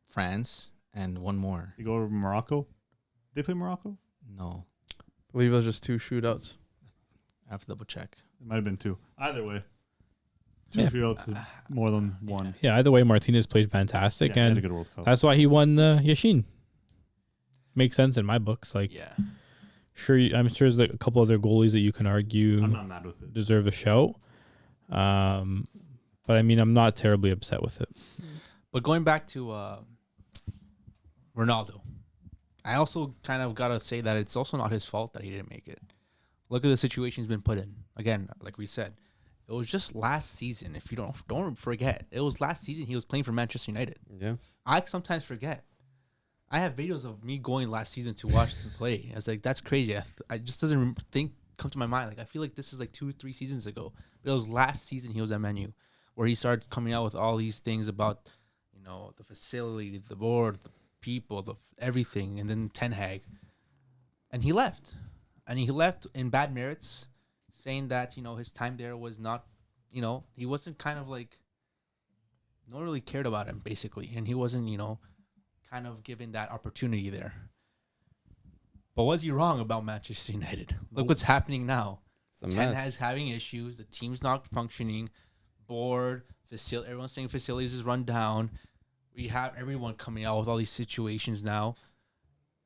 France, and one more. You go to Morocco. Did they play Morocco? No, I believe it was just 2 shootouts. I have to double check. It might have been 2. Either way, 2 Yeah. shootouts is more than 1. Yeah, either way, Martinez played fantastic, Yeah, he had a and good World Cup. that's why he won the Yashin. Makes sense in my books. Like, Yeah. I'm sure there's like a couple other goalies that you can argue I'm not mad with it. deserve a shout. But I mean, I'm not terribly upset with it. But going back to Ronaldo, I also kind of gotta say that it's also not his fault that he didn't make it. Look at the situation he's been put in. Again, like we said, it was just last season. If you don't forget, it was last season he was playing for Manchester United. Yeah. I sometimes forget. I have videos of me going last season to watch him play. I was like, that's crazy. I just doesn't come to my mind. Like, I feel like this is like 2-3 seasons ago. But it was last season he was at Man U, where he started coming out with all these things about, the facility, the board, the people, everything, and then Ten Hag. And he left. And he left in bad merits, saying that, his time there was not, he wasn't kind of like, no one really cared about him, basically. And he wasn't, kind of given that opportunity there. But was he wrong about Manchester United? Look what's happening now. It's a Ten mess. Hag's having issues. The team's not functioning. Board, everyone's saying facilities is run down. We have everyone coming out with all these situations now.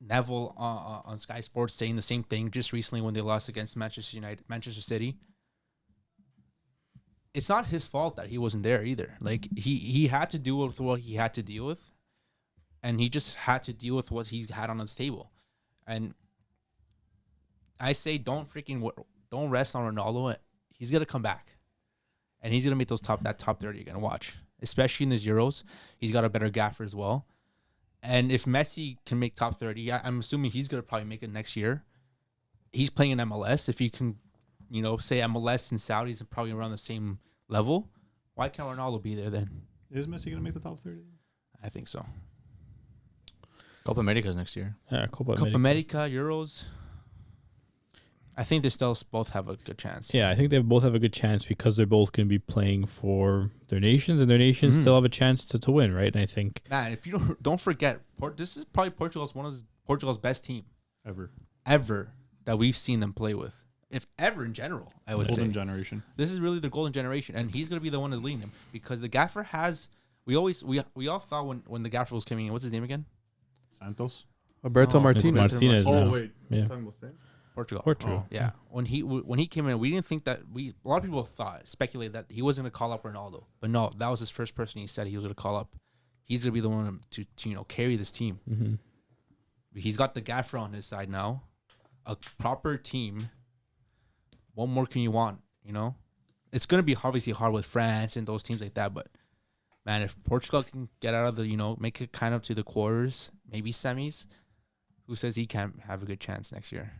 Neville on Sky Sports saying the same thing just recently when they lost against Manchester City. It's not his fault that he wasn't there either. Like, he had to deal with what he had to deal with. And he just had to deal with what he had on his table. And I say don't rest on Ronaldo. He's going to come back. And he's going to make that top 30 again. Watch. Especially in these Euros. He's got a better gaffer as well. And if Messi can make top 30, I'm assuming he's going to probably make it next year. He's playing in MLS. If you can, say MLS and Saudis are probably around the same level, why can't Ronaldo be there then? Is Messi going to make the top 30? I think so. Copa America's next year. Yeah, Copa America, Euros. I think they still both have a good chance. Yeah, I think they both have a good chance because they're both going to be playing for their nations, and their nations still have a chance to win, right? And I think, Man, if you don't forget, this is probably Portugal's best team Ever. that we've seen them play with. If ever in general, I would Golden say. generation. This is really the golden generation, and he's going to be the one that's leading them because the gaffer has. We all thought when the gaffer was coming in, what's his name again? Santos. Alberto No, it's Martinez. Martinez. Oh now. wait, Yeah. what time was that? Portugal. Oh. Yeah, when he came in, we didn't think that a lot of people speculated that he wasn't going to call up Ronaldo, but no, that was his first person he said he was going to call up. He's going to be the one to carry this team. Mm-hmm. He's got the gaffer on his side now, a proper team. What more can you want? It's going to be obviously hard with France and those teams like that, but man, if Portugal can get out of the make it kind of to the quarters, maybe semis, who says he can't have a good chance next year?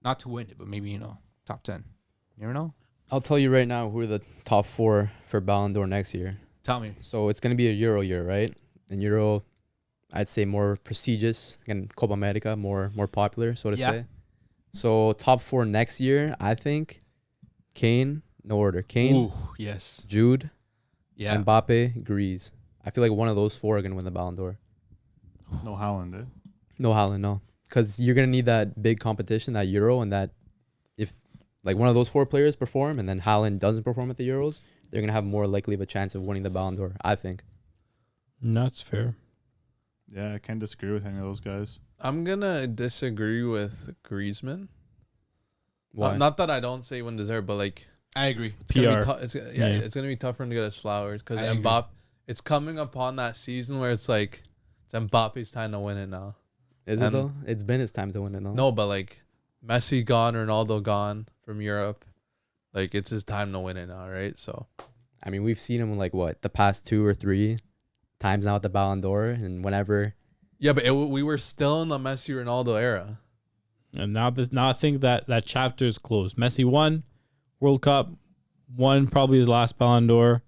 Not to win it, but maybe, top 10. You never know? I'll tell you right now who are the top 4 for Ballon d'Or next year. Tell me. So it's going to be a Euro year, right? And Euro, I'd say more prestigious. Again, Copa America, more popular, so to say. So top 4 next year, I think Kane, no order. Kane, Ooh, yes. Jude, Yeah. Mbappe, Griezz. I feel like one of those 4 are going to win the Ballon d'Or. No Haaland, eh? No Haaland, no. Because you're going to need that big competition, that Euro, and that if like one of those 4 players perform and then Haaland doesn't perform at the Euros, they're gonna have more likely of a chance of winning the Ballon d'Or. I think. That's fair. Yeah, I can't disagree with any of those guys. I'm gonna disagree with Griezmann. Why? Not that I don't say one deserve, but like I agree. it's gonna PR. be it's gonna be tough for him to get his flowers because I agree. Mbappe. It's coming upon that season where it's like it's Mbappe's time to win it now. Is it And- though? It's been his time to win it. No. No, but like Messi gone, Ronaldo gone from Europe. Like it's his time to win it now, right? So I mean, we've seen him like what the past 2 or 3 times now at the Ballon d'Or, and whenever. yeah, but we were still in the Messi Ronaldo era. And now I think that chapter is closed. Messi won World Cup, won probably his last Ballon d'Or.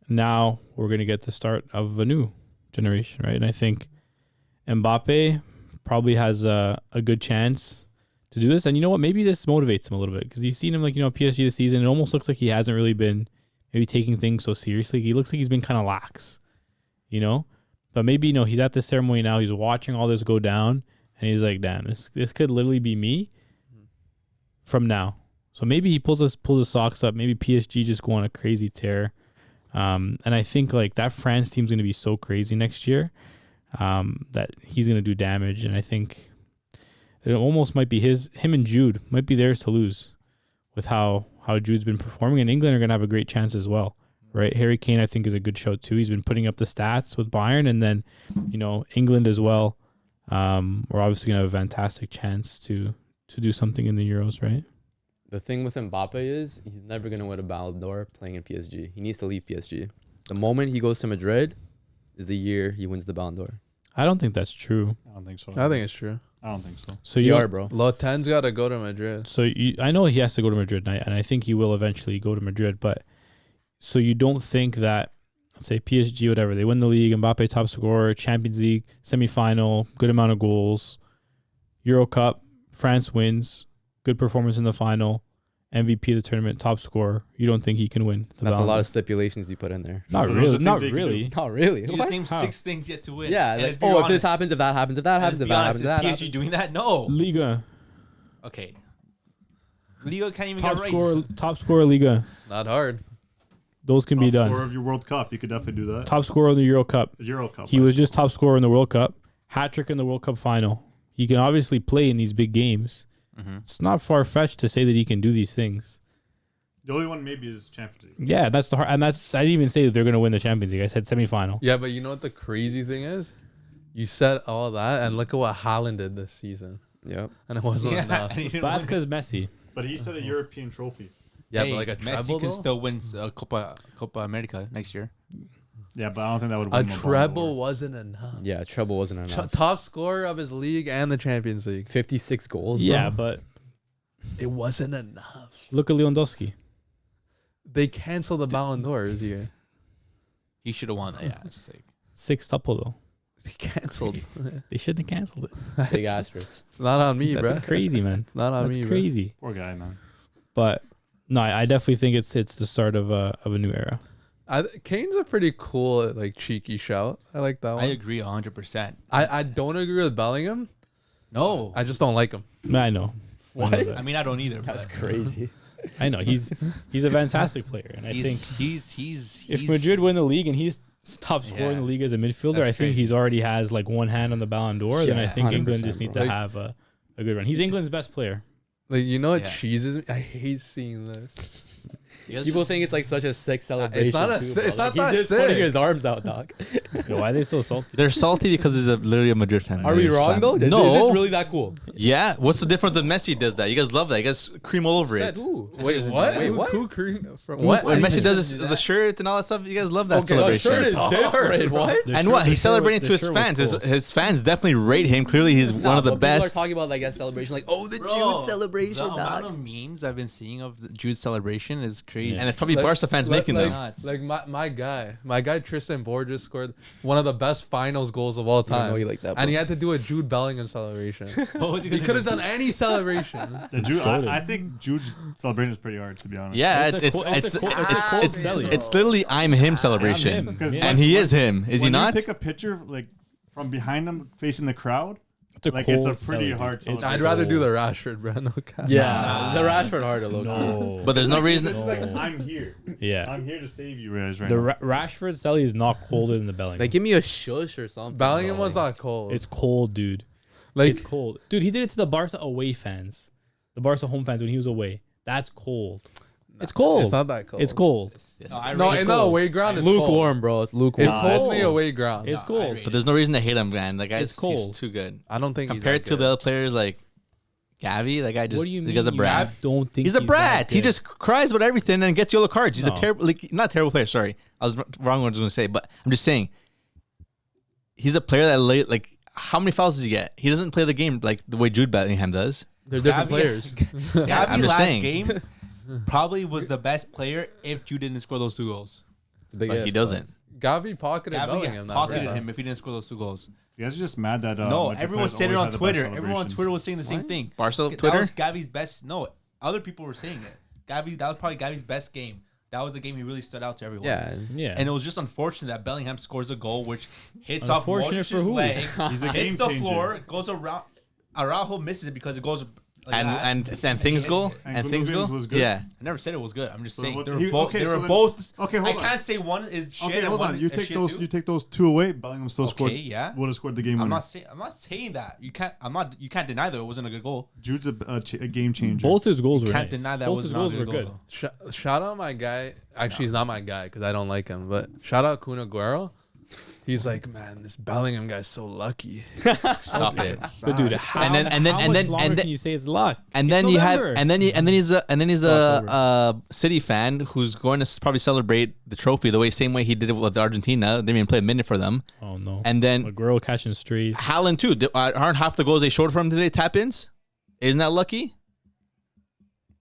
Now we're gonna get the start of a new generation, right? And I think Mbappe probably has a good chance to do this. And you know what? Maybe this motivates him a little bit because you've seen him like, PSG this season. It almost looks like he hasn't really been maybe taking things so seriously. He looks like he's been kind of lax, But maybe, he's at this ceremony now. He's watching all this go down and he's like, damn, this could literally be me from now. So maybe he pulls his socks up. Maybe PSG just go on a crazy tear. And I think like that France team's going to be so crazy next year that he's going to do damage. And I think it almost might be him and Jude might be theirs to lose with how Jude's been performing. And England are going to have a great chance as well, right? Harry Kane, I think, is a good shout too. He's been putting up the stats with Bayern, and then, England as well. We're obviously going to have a fantastic chance to do something in the Euros, right? The thing with Mbappe is he's never going to win a Ballon d'Or playing in PSG. He needs to leave PSG. The moment he goes to Madrid is the year he wins the Ballon d'Or. I don't think that's true. I don't think so. I think it's true. I don't think so. So You are, bro. Loten's got to go to Madrid. So I know he has to go to Madrid, and I think he will eventually go to Madrid. But so you don't think that, let's say PSG, whatever, they win the league, Mbappe top scorer, Champions League semifinal, good amount of goals, Euro Cup, France wins, good performance in the final, MVP of the tournament, top scorer. You don't think he can win? That's a lot of stipulations you put in there. Not Those are really. things Not that you can really. Not really. You just What? named How? 6 things yet to win. Yeah. And Like, let's be if this honest. happens, if that happens, if that And happens, let's if be that honest, happens, is if that PSG happens. doing that? No. Liga Okay. Liga can't even top get scorer, rights. top scorer Liga. Not hard. Those can be Top done. scorer of your World Cup, you could definitely do that. Top scorer in the Euro Cup. The Euro Cup. He was just top scorer in the World Cup. Hat trick in the World Cup final. He can obviously play in these big games. Mm-hmm. It's not far fetched to say that he can do these things. The only one maybe is Champions League. Yeah, that's the hard, and that's I didn't even say that they're going to win the Champions League. I said semifinal. Yeah, but you know what the crazy thing is? You said all that, and look at what Haaland did this season. Yep. And it wasn't Yeah, enough. and he didn't But that's win. because Messi. But he said a European trophy. Yeah, Hey, but like a Messi treble, can though? still win Copa America next year. Yeah, but I don't think that would A win him Ballon treble d'Or. wasn't enough. Yeah, treble wasn't enough. Top scorer of his league and the Champions League. 56 goals. Bro. Yeah, but It wasn't enough. look at Lewandowski. They canceled the Ballon d'Or this year. He should have won. Yeah, it's like 6 tuple though. They canceled. They shouldn't have canceled it. Big asterisks. It's not on me, That's bro. crazy, man. It's not on That's me, crazy. Poor guy, man. But no, I definitely think it's the start of a new era. bro. Kane's a pretty cool, like, cheeky shout. I like that one. I agree 100%. I don't agree with Bellingham. No, I just don't like him. I know. What? I know, that. I mean I don't either. That's but crazy. I know. He's a fantastic player, and I think he's if Madrid win the league and he's top scorer in the Yeah. league as a midfielder, That's I think crazy. he's already has like one hand on the Ballon d'Or. Then I Yeah, think England 100%, just need bro. to have a good run. He's England's best player. Like, you know what Yeah. cheeses me? I hate seeing this. People think it's like such a sick celebration. not a too, sick- bro. it's Like, not that he's just putting sick. his arms out, dog. Yo, why are they so salty? They're salty because he's literally a Madrid fan. Are we They're wrong sad. though? Is No. this really that cool? Yeah. What's the difference when Messi does that? You guys love that. You guys cream all over it. Wait, what? Wait, what? Who from what? When Messi does do the shirt and all that stuff, you guys love that Okay, the celebration. shirt is different. What? The And shirt- what? the He's shirt celebrating was- to his the shirt was fans. cool. His fans definitely rate him. Clearly, he's one of the People are best. talking about like that celebration, like the Bro, Jude celebration, The amount dog. of memes I've been seeing of the Jude celebration is crazy. And it's probably Like- Barca fans making like, them. Nuts. Like my guy Tristan Borges scored one of the best finals goals of all I know time. you like that, And he bro. had to do a Jude Bellingham celebration. What was He gonna could have do? done any celebration. The Jude, goated. I think Jude's celebration is pretty hard, to be honest. Yeah, It's a it's cool- it's it's a cool- it's it's a cool it's belly. it's literally I'm him celebration, him. Because Yeah. and he is him. Is he when not? you take a picture like from behind him facing the crowd, It's a Like, cold it's a pretty celly, hard dude. It's I'd rather do cold. the Rashford, bro. No cap. Yeah, the Rashford hard to look. No. But there's no reason. This is like, I'm here. Yeah. I'm here to save you guys right The now. Rashford celly is not colder than the Bellingham. Like, give me a shush or something. Bellingham bro. was not cold. It's cold, dude. like It's cold. Dude, he did it to the Barca away fans. The Barca home fans when he was away. That's cold. It's cold. it's not that cold. It's cold. No, I No, rate in the cold. away ground, It's it's cold. lukewarm, bro. It's lukewarm. It's Nah, cold it's to the cold. away ground. It's I cold. rate But there's no reason to hate him, man. That guy's It's cold. he's too good I don't think compared he's to that the good. other players like Gavi. That guy just What do you mean? he gets a You brat. don't think He's a that brat. He good? just cries about everything and gets yellow cards. He's No. a terrible, like, not a terrible player. Sorry, I was wrong. What I was going to say, but I'm just saying, he's a player that like how many fouls does he get? He doesn't play the game like the way Jude Bellingham does. They're different Gavi- players. Gavi I'm just last saying. game probably was the best player if Jude didn't score those 2 goals. It's a big But if, he bro. doesn't. Gavi pocketed Gavi Bellingham. that pocketed game. him if he didn't score those 2 goals. You guys are just mad that No, Madrid everyone players said it always on had the best Twitter. Everyone on celebrations. Twitter was saying the same thing. Barca That Twitter. was Gavi's best. No, other people were saying it. Gavi, that was probably Gavi's best game. That was the game he really stood out to everyone. Yeah. Yeah. And it was just unfortunate that Bellingham scores a goal which hits off Unfortunate for Modric's who? leg, He's a game hits the changer. floor, goes around. Araujo misses it because it goes like that. And things go And things go. Gundogan's was good. Yeah. I never said it was good. I'm just So saying what- they were he- both. okay, They so were then- both. Okay, I hold on. can't say one is shit. Okay, and hold one on. You is take shit those. too. You take those 2 away. Bellingham still scored. Okay, yeah. Would have scored the game I'm winner. not saying. I'm not saying that. You can't. I'm not. You can't deny that it wasn't a good goal. Jude's a game changer. Both his goals were Can't nice. deny that Both was his not goals a were good good. goal. Shout out my guy. Actually, he's not my guy because I don't like him. But shout out Kun Aguero. He's like, man, this Bellingham guy's so lucky. Stop it. But dude, how, And then- and then- how and much then- longer and then- can you say it's luck? And It's then you have, November. and then he's October. a City fan who's going to probably celebrate the trophy the same way he did it with Argentina. They didn't even play a minute for them. Oh no. And then Aguero catching strays. Haaland too. Aren't half the goals they showed for him today tap-ins? Isn't that lucky?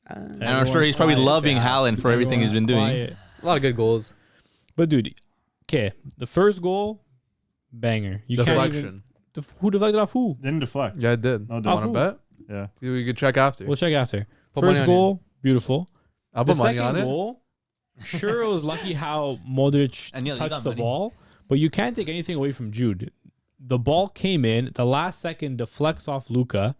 And I'm sure he's probably loving Haaland for everything he's been doing. Quiet. A lot of good goals. But dude, okay, the first goal, banger. You can't even. Deflection. Who deflected off who? Didn't deflect. Yeah, I did. No, You didn't. want to who? bet? Yeah. We could check after. We'll check after. Put money First on goal, beautiful. I'll The put money second on it. goal, sure it was lucky how Modric And yeah, you touched got the money. ball, but you can't take anything away from Jude. The ball came in, the last second deflects off Luka.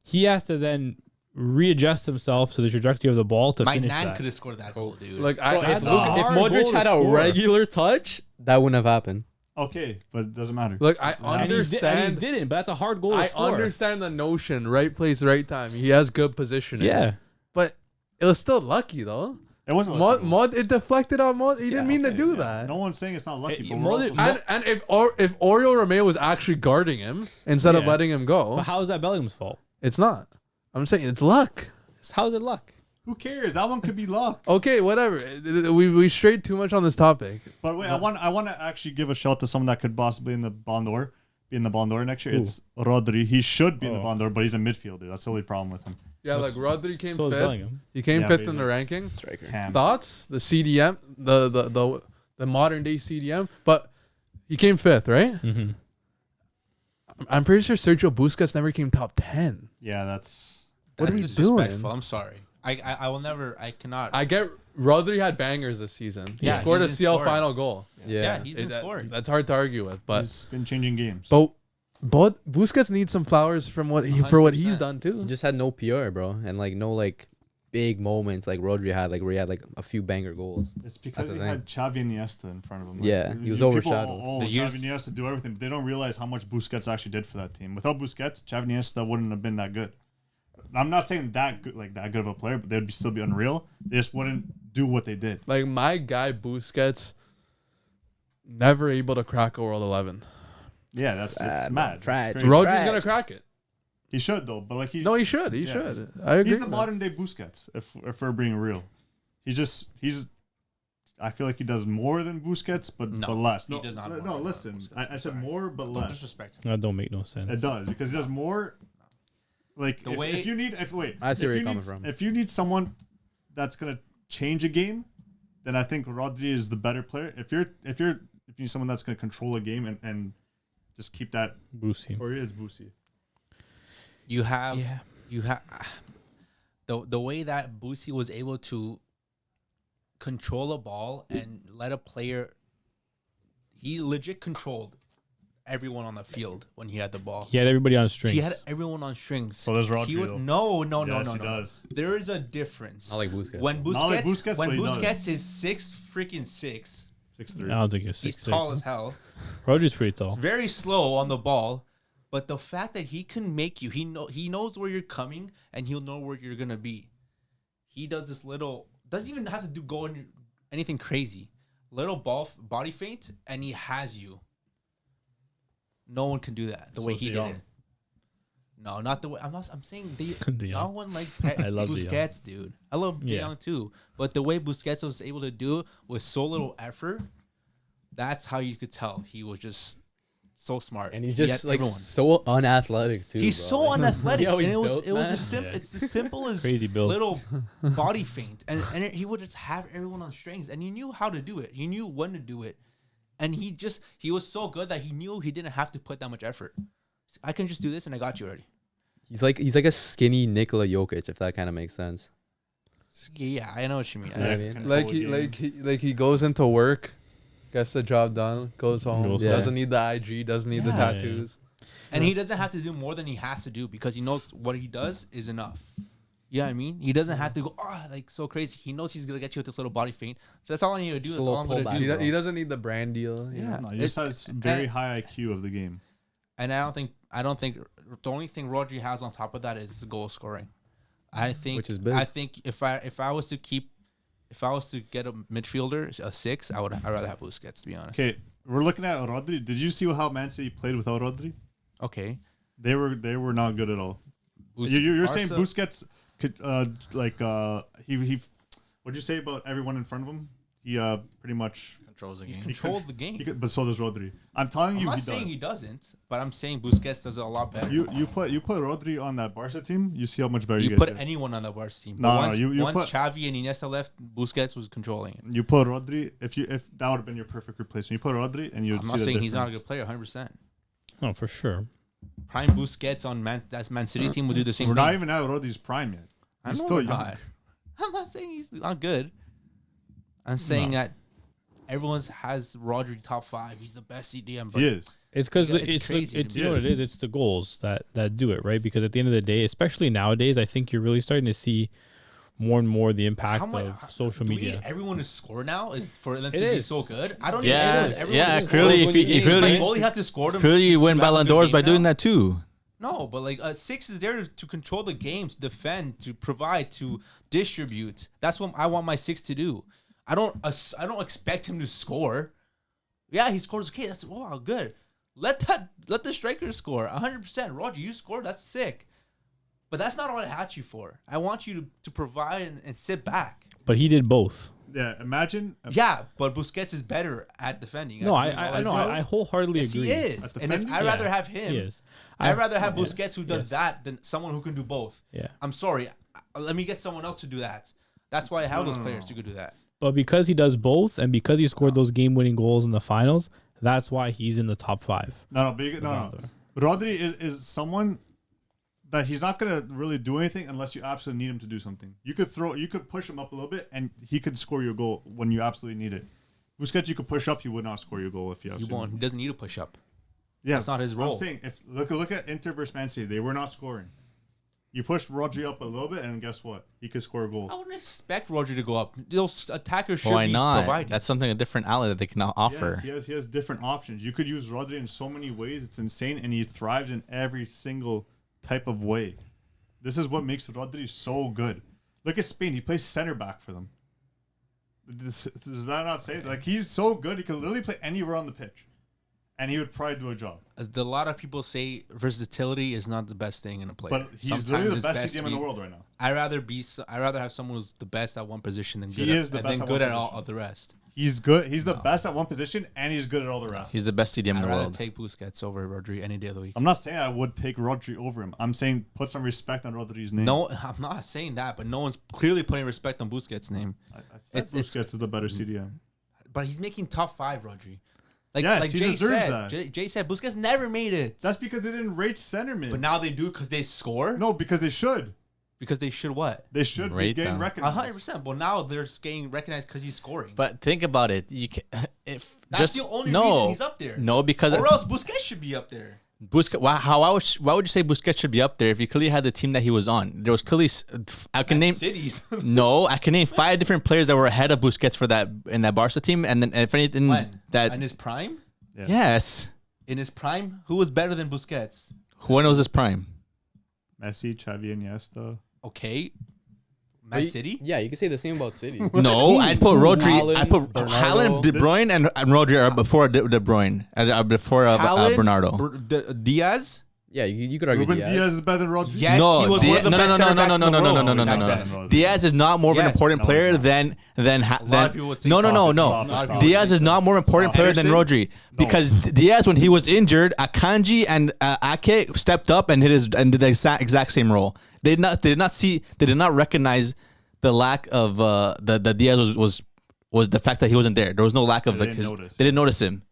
He has to then readjust himself to the trajectory of the ball to My finish nan that. could have scored that goal, dude. Like Bro, I, if, That's a Luka, if hard goal Modric to had a score. regular touch, that wouldn't have happened. Okay, but it doesn't matter. look, I And he understand. didn't, but that's a hard goal to I score. understand the notion. Right place, right time. He has good positioning. Yeah. but it was still lucky though. It wasn't lucky. It deflected on Mod. He didn't mean to Okay, do yeah. that. No one's saying it's not lucky. Hey, But we're Modric- also- And if Oriol Romeo was actually guarding him instead of Yeah. letting him go, But how is that Bellingham's fault? it's not. I'm saying it's luck. How is it luck? who cares? That one could be luck. Okay, whatever. We strayed too much on this topic. But wait, I want to actually give a shout to someone that could possibly be in the Ballon d'Or next year. Who? It's Rodri. He should be in the Oh. Ballon d'Or, but he's a midfielder. That's the only problem with him. Yeah, like Rodri came So is fifth. Bellingham. He came Yeah, fifth but in he's the a- ranking. Striker. Cam. Thoughts? The CDM, the modern day CDM, but he came fifth, right? Mm-hmm. I'm pretty sure Sergio Busquets never came top 10. Yeah, that's What That's are you disrespectful. doing? I'm sorry. I will never. I cannot. I get Rodri had bangers this season. He Yeah, scored he a didn't CL score. final goal. yeah, he didn't That- score. that's hard to argue with, but he's been changing games. but Busquets needs some flowers from what for what he's 100%. done He too. just had no PR, bro, and like no like big moments like Rodri had, like where he had like a few banger goals. It's because That's he the had Xavi and Iniesta in front of him. Yeah, he was people, overshadowed. Oh, The Xavi years- and Iniesta do everything. But they don't realize how much Busquets actually did for that team. Without Busquets, Xavi and Iniesta wouldn't have been that good. I'm not saying that good, like that good of a player, but they'd still be unreal. They just wouldn't do what they did. Like my guy Busquets, never able to crack a World 11. Yeah, that's it's Sad, mad. bro. It's Tragic. crazy. Rodri's Trash. gonna crack it. He should though, but like No, he should. He Yeah, should. I agree. he's the with that. modern day Busquets. If we're being real, he's. I feel like he does more than Busquets, but No, less. he does not more No, than listen. Busquets. I said Sorry. more, but Don't less. disrespect him. That don't make no sense. It does because he does more. Like The if, way- if you need if wait I see if where you you're need, coming from. If you need someone that's gonna change a game, then I think Rodri is the better player. If you need someone that's gonna control a game and just keep that Boosie. for you, it's Boosie. You have. Yeah. You have. The way that Boosie was able to control a ball and let a player, he legit controlled everyone on the field when he had the ball. He had everybody on strings. He had everyone on strings. So does Rodri, He would, though. no. He does. There is a difference. Not like Busquets. When Busquets, Not like Busquets, when but he does. Busquets is 6'6", 6'3". I don't think he's he's 6'6". tall as hell. Rodri's pretty tall. Very slow on the ball, but the fact that he can make you, he knows where you're coming and he'll know where you're gonna be. He does this little, doesn't even have to do anything crazy. Little body feint, and he has you. No one can do that the way he did it. No, not the way. I'm saying no one like I love Busquets, dude. I love De Jong too, but the way Busquets was able to do it with so little effort, that's how you could tell he was just so smart. And he's He just had like everyone. so unathletic too. He's bro. so Like, unathletic, see how and he's it was built, just man? simple. It's as simple as Crazy build. little body feint, and he would just have everyone on strings, and he knew how to do it. He knew when to do it, and he was so good that he knew he didn't have to put that much effort. I can just do this, and I got you already. He's like a skinny Nikola Jokic, if that kind of makes sense. Yeah, I know what you mean. You know what I mean? Like he goes into work, gets the job done, goes home, Goes home. doesn't need the IG, doesn't need the Yeah. tattoos. And he doesn't have to do more than he has to do because he knows what he does is enough. You know what I mean? He doesn't have to go, like so crazy. He knows he's going to get you with this little body feint. So that's all I need to do. Just a That's all little I'm going to pullback. do. He doesn't need the brand deal. you Yeah. know? No, he just has very high IQ of the game. And I don't think the only thing Rodri has on top of that is goal scoring. I think, Which is big. I think if I was to get a midfielder, a 6, I'd rather have Busquets, to be honest. Okay, we're looking at Rodri. Did you see how Man City played without Rodri? Okay. They were not good at all. You're saying Busquets could he what'd you say about everyone in front of him? He pretty much Controls the He's game. controlled the game. but so does Rodri. I'm telling I'm you, not he saying does. he doesn't, but I'm saying Busquets does it a lot better. You put Rodri on that Barca team, you see how much better You you put get. anyone on the Barca team. No, But no, once, you once put- Xavi and Iniesta left, Busquets was controlling it. You put Rodri if that would have been your perfect replacement. You put Rodri and you would I'm see not the saying he's not a difference. good player, 100%. Oh, for sure. Prime Busquets on that's Man City team would do the same We're thing. not even at Rodri's prime yet. I He's know still we're young. not. I'm not saying he's not good. I'm saying that everyone has Rodri top 5. He's the best CDM. But He is. It's because Yeah, it's it's crazy to you know me. what it is. It's the goals that do it, right? Because at the end of the day, especially nowadays, I think you're really starting to see more and more the impact of social do we media. need everyone to score now is for them It to be is. so good? I don't Yeah, need everyone yeah. to score. Clearly, if you Like, really, goalie have to score them. clearly you win to have a Ballon good d'Ors game by doing now? that too. No, but like a 6 is there to control the game, to defend, to provide, to distribute. That's what I want my 6 to do. I don't expect him to score. Yeah, he scores. Okay, that's good. Let the striker score 100%. Roger, you scored. That's sick. But that's not what I had you for. I want you to provide and sit back. But he did both. Yeah, imagine. Yeah, but Busquets is better at defending. No, at doing all I that know. stuff. I wholeheartedly Yes, agree. he At is. the And if defending? I'd rather Yeah, have him. He is. I'd rather have yeah. Busquets who does Yes. that than someone who can do both. Yeah. I'm sorry. Let me get someone else to do that. That's why I have No, those no, players no. who could do that. But because he does both, and because he scored those game-winning goals in the finals, that's why he's in the top 5. No. Rodri is someone that he's not gonna really do anything unless you absolutely need him to do something. You could push him up a little bit, and he could score your goal when you absolutely need it. Busquets, you could push up, he would not score your goal if you He absolutely. won't. He doesn't need to push up. Yeah, That's not his role. I'm saying if look at Inter versus Man City, they were not scoring. You pushed Rodri up a little bit, and guess what? He could score a goal. I wouldn't expect Roger to go up. Those attackers should Why be not? providing. That's something a different outlet that they can offer. Yes, he has different options. You could use Rodri in so many ways. It's insane, and he thrives in every single type of way. This is what makes Rodri so good. Look at Spain. He plays center back for them. Does that not say it? Like, he's so good. He can literally play anywhere on the pitch, and he would probably do a job. A lot of people say versatility is not the best thing in a player. But he's Sometimes literally the it's best to CDM in the be- world right now. I'd rather have someone who's the best at one position than He good is the at, best than at good one at all position. of the rest. He's good. He's the best at one position, and he's good at all the rest. He's the best CDM in I'd the rather world. take Busquets over Rodri any day of the week. I'm not saying I would take Rodri over him. I'm saying put some respect on Rodri's name. No, I'm not saying that, but no one's clearly putting respect on Busquets' name. I It's- said it's- Busquets is the better CDM. But he's making top 5, Rodri. Like, Yes, like he Jay deserves said, that. Jay said, Busquets never made it. That's because they didn't rate center mid. But now they do because they score. No, because they should. Because they should what? They should be Rate getting them. recognized. 100%. But now they're getting recognized because he's scoring. But think about it. You can, if that's just the only no, reason he's up there. No, because Or else Busquets should be up there. Busquets. Why would you say Busquets should be up there if you clearly had the team that he was on? There was clearly I can name cities. no, I can name 5 different players that were ahead of Busquets for that in that Barca team, and then if anything When? that In his prime? yes, In his prime? Who was better than Busquets? when was his prime? Messi, Xavi, Iniesta. Okay. Man City? Yeah, you can say the same about City. No, I'd put Rodri. Haaland, I'd put Bernardo. Haaland, De Bruyne, and Rodri are before De Bruyne, before Haaland, Bernardo. Diaz? Yeah, you could argue Ruben Diaz. Diaz is better than Rodri. Yes, No, he was Diaz- one of the no, best no, center no, backs no, in no, the no, world. no, no, no, Back no. then. Diaz is not more of an Yes. important No, player he's than A lot of people would say no. Stop it. Diaz is not more important player than Ederson? Rodri because Diaz, when he was injured, Akanji and Ake stepped up and did the exact same role. They did not recognize the lack of the Diaz was the fact that he wasn't there. There was no lack of They like didn't notice. they didn't notice him,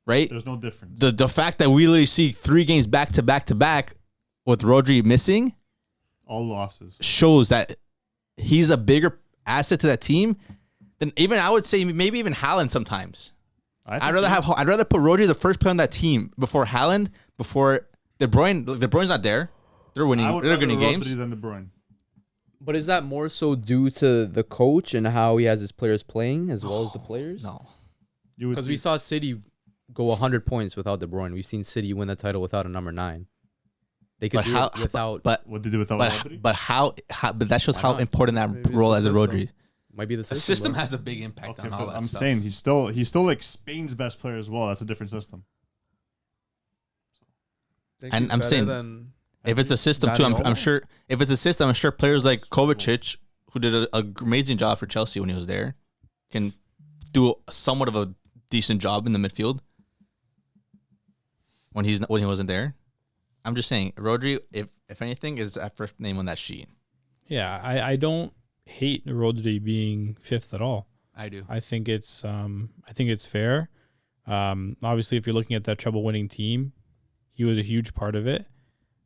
right? There's no difference. The fact that we literally see 3 games back to back with Rodri missing All losses. shows that he's a bigger asset to that team than even I would say maybe even Haaland sometimes. I'd rather put Rodri the first player on that team before Haaland, before De Bruyne. Look, De Bruyne's not there. They're winning. They're winning games. Rodri than De Bruyne. But is that more so due to the coach and how he has his players playing as well as the players? No. You would Because see we saw City go 100 points without De Bruyne. We've seen City win the title without a number 9. They could But do how? it without. But what they do without but Rodri. but that shows Why how not? important that Maybe it's role the as a system. Rodri. might be the The system. system bro. has a big impact Okay, on all but that I'm stuff. saying he's still like Spain's best player as well. That's a different system. Think And he's I'm better saying- than If it's a system too, I'm sure. If it's a system, I'm sure players like Kovacic, who did an amazing job for Chelsea when he was there, can do somewhat of a decent job in the midfield when he wasn't there. I'm just saying, Rodri, if anything, is that first name on that sheet. Yeah, I don't hate Rodri being 5th at all. I do. I think it's fair. Obviously, if you're looking at that treble-winning team, he was a huge part of it.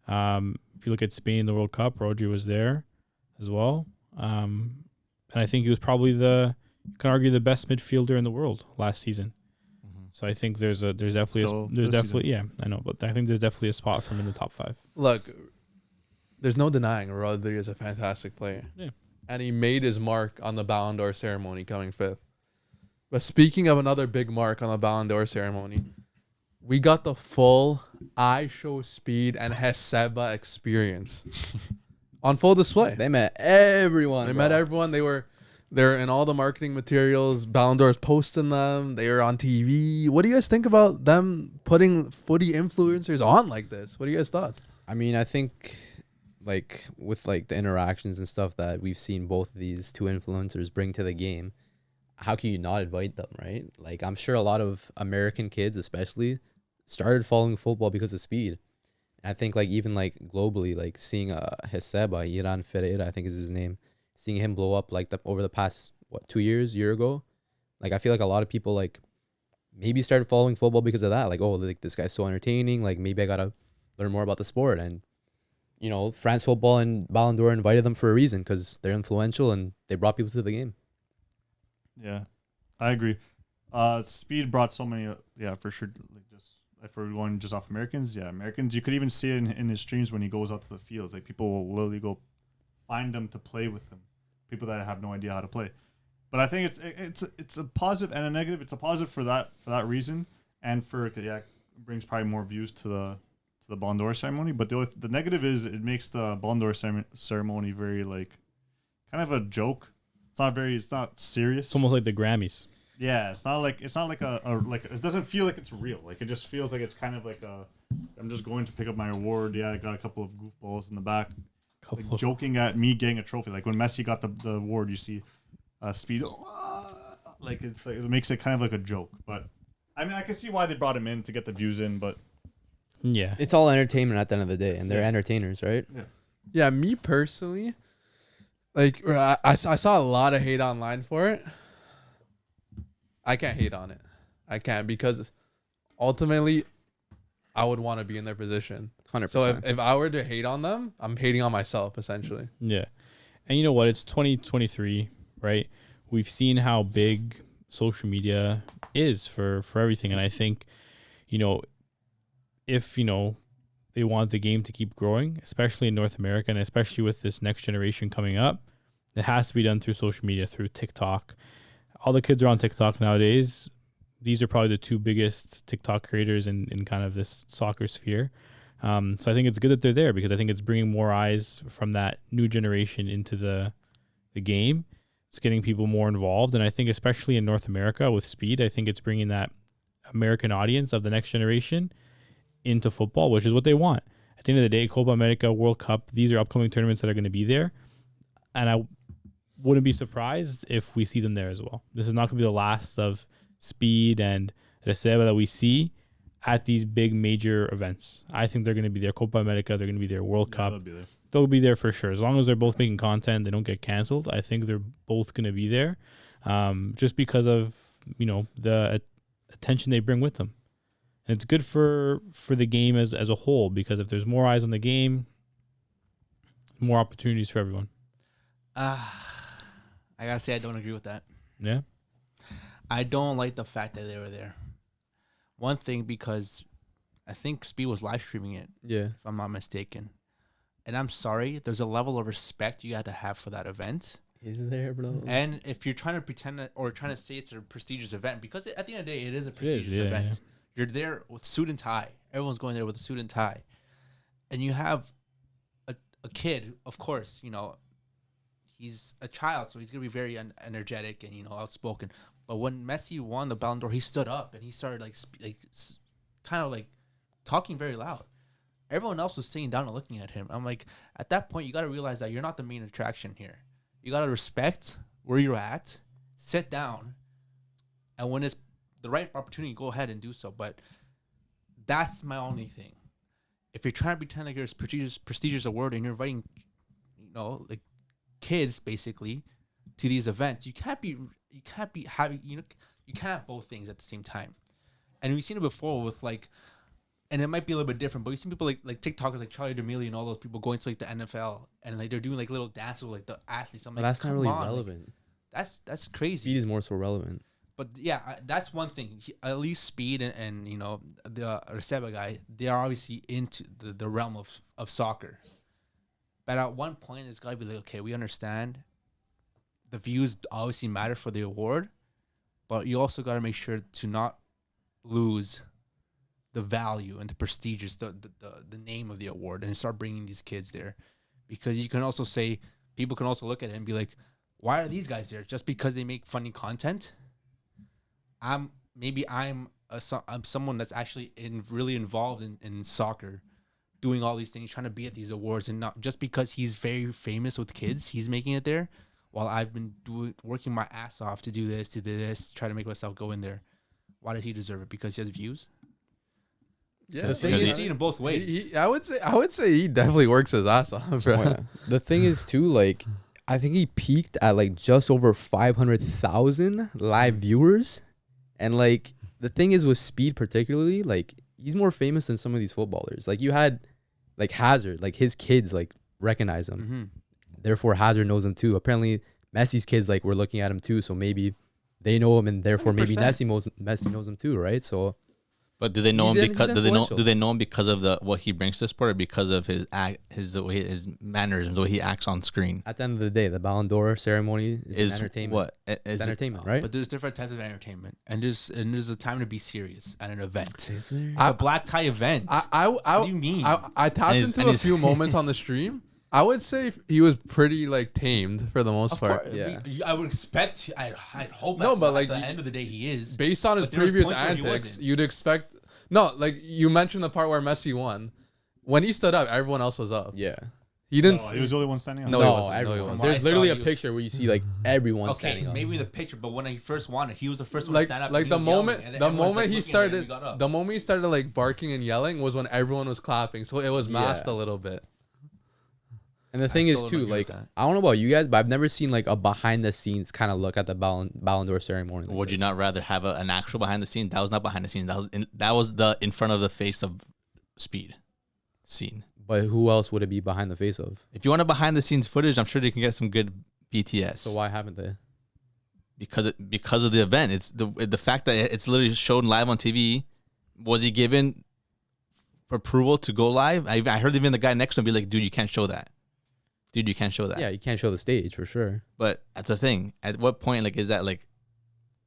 If you look at Spain in the World Cup, Rodri was there as well. And I think he was probably you can argue the best midfielder in the world last season. So I think there's definitely yeah, I know, but I think there's definitely a spot for him in the top 5. Look, there's no denying Rodri is a fantastic player. Yeah. And he made his mark on the Ballon d'Or ceremony coming 5th. But speaking of another big mark on the Ballon d'Or ceremony, we got the full I Show Speed and Receba experience on full display. They met everyone. They bro. met everyone. They're in all the marketing materials. Ballon d'Or's posting them. They were on TV. What do you guys think about them putting footy influencers on like this? What are you guys' thoughts? I mean, I think like with like the interactions and stuff that we've seen both of these two influencers bring to the game, how can you not invite them, right? Like I'm sure a lot of American kids especially started following football because of Speed. And I think like even like globally, like seeing Receba, Iran Ferreira, I think is his name, seeing him blow up like over the past 2 year ago, like I feel like a lot of people like maybe started following football because of that. Like, oh, like this guy's so entertaining. Like maybe I gotta learn more about the sport. And you know, France Football and Ballon d'Or invited them for a reason because they're influential and they brought people to the game. Yeah, I agree. Speed brought so many. Yeah, for sure. Like just if we're going just off Americans, Americans. You could even see it in his streams when he goes out to the fields. Like people will literally go find him to play with him. People that have no idea how to play. But I think it's a positive and a negative. It's a positive for that reason, and it brings probably more views to the Ballon d'Or ceremony. But the negative is it makes the Ballon d'Or ceremony very like kind of a joke. It's not serious. It's almost like the Grammys. Yeah, it's not like it doesn't feel like it's real. Like it just feels like it's kind of like I'm just going to pick up my award. Yeah, I got a couple of goofballs in the back, like joking at me getting a trophy. Like when Messi got the award, you see Speed, like it's like it makes it kind of like a joke. But I mean, I can see why they brought him in to get the views in. But Yeah. It's all entertainment at the end of the day, and they're entertainers, right? Yeah, me personally, like I saw a lot of hate online for it. I can't hate on it. I can't because ultimately I would want to be in their position. 100%. So if I were to hate on them, I'm hating on myself essentially. Yeah. And you know what? It's 2023, right? We've seen how big social media is for everything. And I think, you know, if, you know, they want the game to keep growing, especially in North America, and especially with this next generation coming up, it has to be done through social media, through TikTok. All the kids are on TikTok nowadays. These are probably the two biggest TikTok creators in kind of this soccer sphere. So I think it's good that they're there because I think it's bringing more eyes from that new generation into the game. It's getting people more involved. And I think especially in North America with Speed, I think it's bringing that American audience of the next generation into football, which is what they want. At the end of the day, Copa America, World Cup, these are upcoming tournaments that are going to be there. And I wouldn't be surprised if we see them there as well. This is not going to be the last of Speed and Receba that we see at these big major events. I think they're going to be there. Copa America, they're going to be there. World Cup, they'll be there for sure. As long as they're both making content, they don't get canceled. I think they're both going to be there, just because of, you know, the attention they bring with them. And it's good for the game as a whole, because if there's more eyes on the game, more opportunities for everyone. I gotta say I don't agree with that. Yeah. I don't like the fact that they were there. One thing, because I think Speed was live streaming it, Yeah. if I'm not mistaken. And I'm sorry, there's a level of respect you got to have for that event. Is there, bro? And if you're trying to pretend that, or trying to say it's a prestigious event, because at the end of the day, it is a prestigious yeah, event. yeah. You're there with suit and tie. Everyone's going there with a suit and tie. And you have a kid, of course, you know, he's a child, so he's going to be very energetic and, you know, outspoken. But when Messi won the Ballon d'Or, he stood up and he started kind of like talking very loud. Everyone else was sitting down and looking at him. I'm like, at that point, you got to realize that you're not the main attraction here. You got to respect where you're at, sit down, and when it's the right opportunity, go ahead and do so. But that's my only thing. If you're trying to pretend like you're a prestigious award and you're inviting, you know, like kids basically to these events, you can't have both things at the same time. And we've seen it before with like, and it might be a little bit different, but we've seen people like TikTokers like Charlie D'Amelio and all those people going to like the NFL and like they're doing like little dances with like the athletes. I'm like, That's not really on, relevant. Like, that's crazy. Speed is more so relevant. But yeah, that's one thing. At least Speed and you know, the Receba guy, they are obviously into the realm of soccer. But at one point, it's got to be like, okay, we understand the views obviously matter for the award, but you also got to make sure to not lose the value and the prestigious, the name of the award, and start bringing these kids there. Because you can also say, people can also look at it and be like, why are these guys there? Just because they make funny content? I'm someone that's actually really involved in soccer, doing all these things, trying to be at these awards, and not just because he's very famous with kids, he's making it there, while I've been working my ass off to do this, try to make myself go in there. Why does he deserve it? Because he has views? Yeah, The thing is, you see it in both ways. I would say he definitely works his ass off, bro. Oh, yeah. The thing is too, like, I think he peaked at like just over 500,000 live viewers. And like the thing is with Speed particularly, like he's more famous than some of these footballers. Like you had like Hazard, like his kids like recognize him. Mm-hmm. Therefore Hazard knows him too. Apparently Messi's kids like were looking at him too, so maybe they know him and therefore maybe 100%. Messi knows him too, right? So But do they know him He's because influential. do they know him because of what he brings to the sport, or because of his mannerisms, the way he acts on screen? at the end of the day, the Ballon d'Or ceremony is Is entertainment. what It's is entertainment, right? But there's different types of entertainment, and there's a time to be serious at an event. Is there? It's a black tie event. what do you mean? I tapped And his- into and a his- few moments on the stream. I would say he was pretty like tamed for the most Of part. course, Yeah. I would expect. I'd hope. No, but, at like, the end of the day, he is. Based on his But there was previous points where he antics, wasn't. you'd expect. No, like you mentioned the part where Messi won. When he stood up, everyone else was up. Yeah. He didn't. No, he was the only one standing up. No, No, he wasn't. everyone. No, he wasn't. From what There's I literally saw, a he was- picture where you see like everyone Okay, standing up. maybe the picture, but when he first won it, he was the first one like to stand up. like and the he was yelling, moment and the everyone's, moment he like, looking at him, started he got up. the moment he started like barking and yelling was when everyone was clapping, so it was masked Yeah. a little bit. And the thing is still too, don't agree like with that. I don't know about you guys, but I've never seen like a behind the scenes kind of look at the Ballon d'Or ceremony. Like Would you this. not rather have an actual behind the scenes? That was not behind the scenes. That was in front of the face of Speed. scene. But who else would it be behind the face of? If you want a behind the scenes footage, I'm sure they can get some good BTS. So why haven't they? Because of the event. It's the fact that it's literally shown live on TV. Was he given approval to go live? I heard even the guy next to him be like, "Dude, you can't show that. Dude, you can't show that." Yeah, you can't show the stage for sure. But that's the thing. At what point, like, is that like,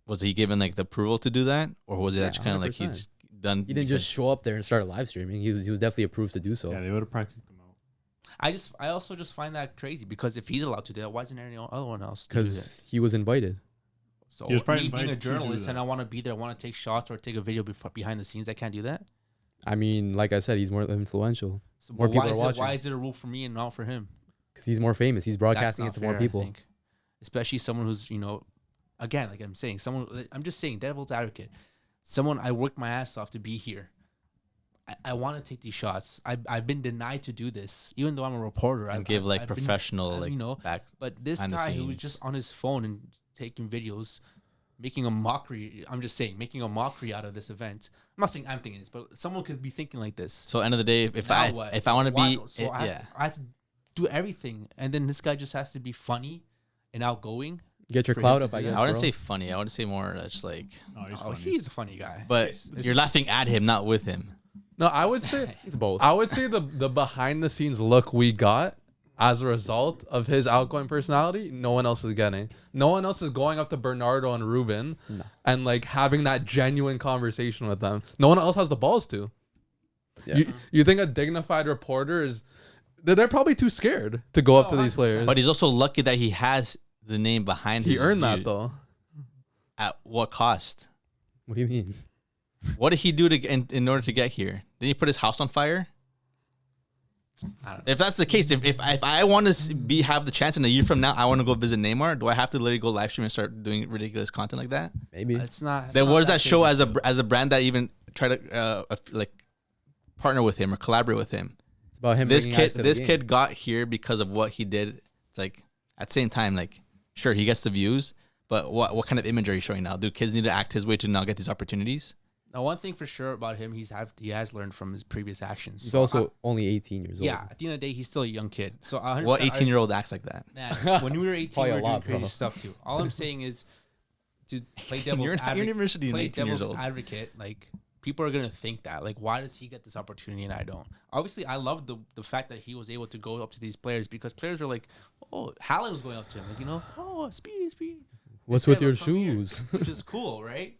was he given like the approval to do that, or was it Yeah, actually kind of like he 100%. just done? He didn't just show up there and start live streaming. He was definitely approved to do so. Yeah, they would have probably kicked him out. I also just find that crazy because if he's allowed to do that, why isn't there any other one else? To do that? Because he was invited. So He was probably me being a invited to do journalist and that. I want to be there, I want to take shots or take a video behind the scenes, I can't do that. I mean, like I said, he's more influential So More but people why are is watching. Why is it a rule for me and not for him? because he's more famous. He's That's broadcasting not it to fair, more I people. think. Especially someone who's, again, like I'm saying, I'm just saying, devil's advocate. Someone I worked my ass off to be here. I want to take these shots. I've been denied to do this, even though I'm a reporter. and I've- give like I've been- professional you know, back. But this behind the guy who was scenes. just on his phone and taking videos, making a mockery. I'm just saying, making a mockery out of this event. I'm not saying I'm thinking this, but someone could be thinking like this. So end of the day, if Now I what? if I want to Why- be so I have to do everything, and then this guy just has to be funny and outgoing. Get your For clout him up, to I do guess. that. I wouldn't bro. say funny. I would say more just like, No, he's Oh, funny. he's a funny guy. but you're laughing at him, not with him. No, I would say It's both. I would say the behind the scenes look we got as a result of his outgoing personality, no one else is getting. No one else is going up to Bernardo and Ruben and like having that genuine conversation with them. No one else has the balls to. Yeah. You think a dignified reporter is? They're probably too scared to go up to these players. But he's also lucky that he has the name behind He his earned that view. though. At what cost? What do you mean? What did he do to in order to get here? Did he put his house on fire? If that's the case, if I want to have the chance in a year from now, I want to go visit Neymar. Do I have to literally go live stream and start doing ridiculous content like that? Maybe. It's not. Then it's what not does that show crazy. as a brand that even try to like partner with him or collaborate with him? It's about him. This bringing eyes kid to the game. kid got here because of what he did. It's like at the same time, like sure he gets the views, but what kind of image are you showing now? Do kids need to act his way to now get these opportunities? Now, one thing for sure about him, he has learned from his previous actions. He's So also only 18 years old. yeah. At the end of the day, he's still a young kid. So 100% What 18-year-old acts like that? Man, when we were 18, Probably we a were doing lot, crazy bro. stuff too. All I'm saying is to play You're devil's not advocate. university and Play 18 years devil's old. advocate. Like people are gonna think that. Like, why does he get this opportunity and I don't? Obviously, I love the fact that he was able to go up to these players because players are like, oh, Haaland was going up to him, like oh, speed. What's Instead with your of, "Come here," shoes? which is cool, right?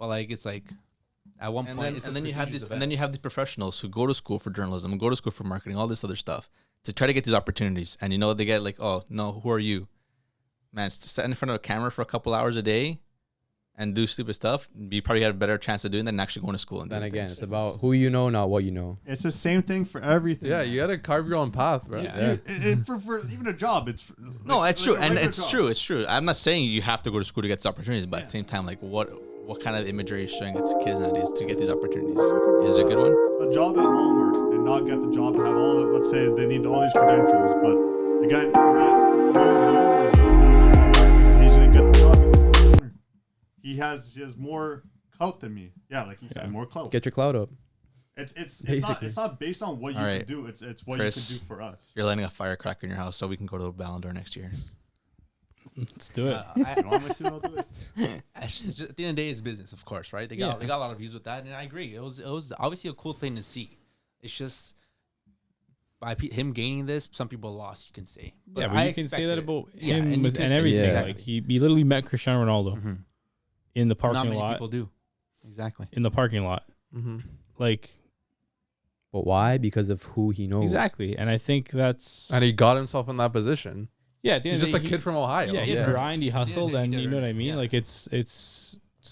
But like, it's like at one And point, then, it's and a then you have prestigious these, event. and then you have these professionals who go to school for journalism and go to school for marketing, all this other stuff to try to get these opportunities. And they get like, oh no, who are you, man? Sit in front of a camera for a couple hours a day and do stupid stuff. You probably have a better chance of doing that than actually going to school. And Then doing again, things. it's about who you know, not what you know. It's the same thing for everything. Yeah, you gotta carve your own path, bro. Yeah. For even a job, it's No, it's true, a and regular it's job. true. It's true. I'm not saying you have to go to school to get these opportunities, but at the same time, like what kind of imagery are you showing it to kids nowadays to get these opportunities? Is it a good one? A job at Walmart and not get the job to have all the, let's say they need all these credentials, but the guy he's gonna get the job. He has more clout than me. Yeah, like he said, more clout. Get your clout up. It's Basically. not based on what you All can right. do. It's what Chris. you can do for us. You're lighting a firecracker in your house, so we can go to the Ballon d'Or next year. Let's do it. You want me to? I'll do it. At the end of the day, it's business, of course, right? They got a lot of views with that, and I agree. It was obviously a cool thing to see. It's just by him gaining this, some people lost. You can say, Yeah, but I you can say that expected it. about Yeah, him and you with, can and say- everything. Yeah. Like he literally met Cristiano Ronaldo Mhm. in the Not parking many lot. people do. Exactly. In the parking lot, Mm-hmm. like But why? Because of who he knows. exactly. And I think that's And he got himself in that position. yeah. At the end He's of just the a day, kid from Ohio. Yeah, he Yeah. grind, he hustled, he and did you know what I right. mean. Yeah. Like it's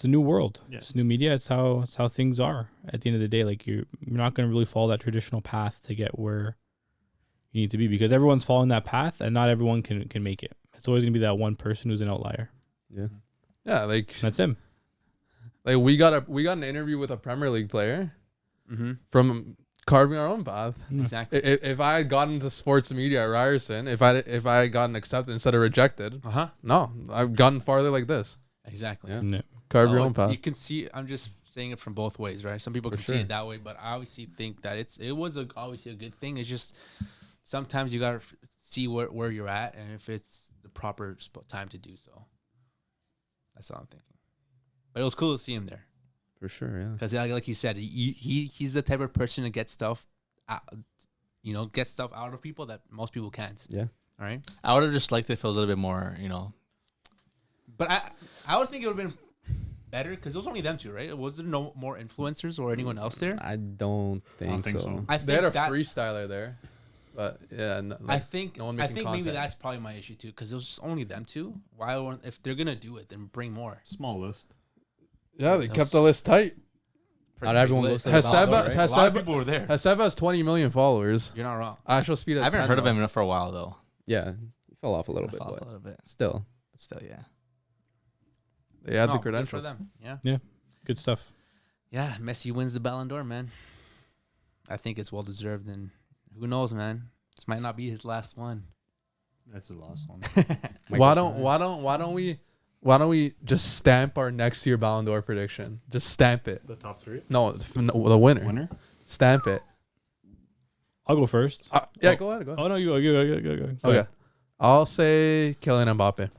the new world. Yeah. It's new media. It's how things are. At the end of the day, like you're not going to really follow that traditional path to get where you need to be because everyone's following that path, and not everyone can make it. It's always going to be that one person who's an outlier. Yeah. Yeah, like That's him. we got an interview with a Premier League player Mm-hmm. from carving our own path. Exactly. If I had gotten into sports media at Ryerson, if I had gotten accepted instead of rejected, Uh huh. no, I've gotten farther like this. Exactly. Yeah. Yeah. Carve your Oh, own path. You can see. I'm just saying it from both ways, right? Some people For can see sure. it that way, but I obviously think that obviously a good thing. It's just sometimes you gotta see where you're at and if it's the proper time to do so. That's all I'm thinking. But it was cool to see him there For sure, yeah. because, like you said, he's the type of person to get stuff, get stuff out of people that most people can't. Yeah. All right. I would have just liked it if it was a little bit more, But I would think it would have been better because it was only them two, right? Was there no more influencers or anyone else there? I don't think, think so. so. I They had a think that. freestyler there, but yeah, I think no one I making think maybe content. that's probably my issue too because it was just only them two. Why wouldn't if they're gonna do it, then bring more. Small list. Yeah, they That kept was- the list tight. Not everyone goes to the Has Ballon d'Or, Seba- right? has A lot of Seba- people were there. Haseba has 20 million followers. You're not wrong. Actual speed. I haven't heard of him for a while though. Yeah, he fell off a little I bit, followed but a little bit, still. but still, yeah. They had No, the good for credentials. them. Yeah. Good stuff. Yeah, Messi wins the Ballon d'Or, man. I think it's well deserved, and who knows, man? This might not be his last one. That's the last one. Why don't we just stamp our next year Ballon d'Or prediction? Just stamp it. The top three. No, the winner. Winner. Stamp it. I'll go first. Yeah, Oh. go ahead. Go ahead. Oh no, you go. Okay, I'll say Kylian Mbappe.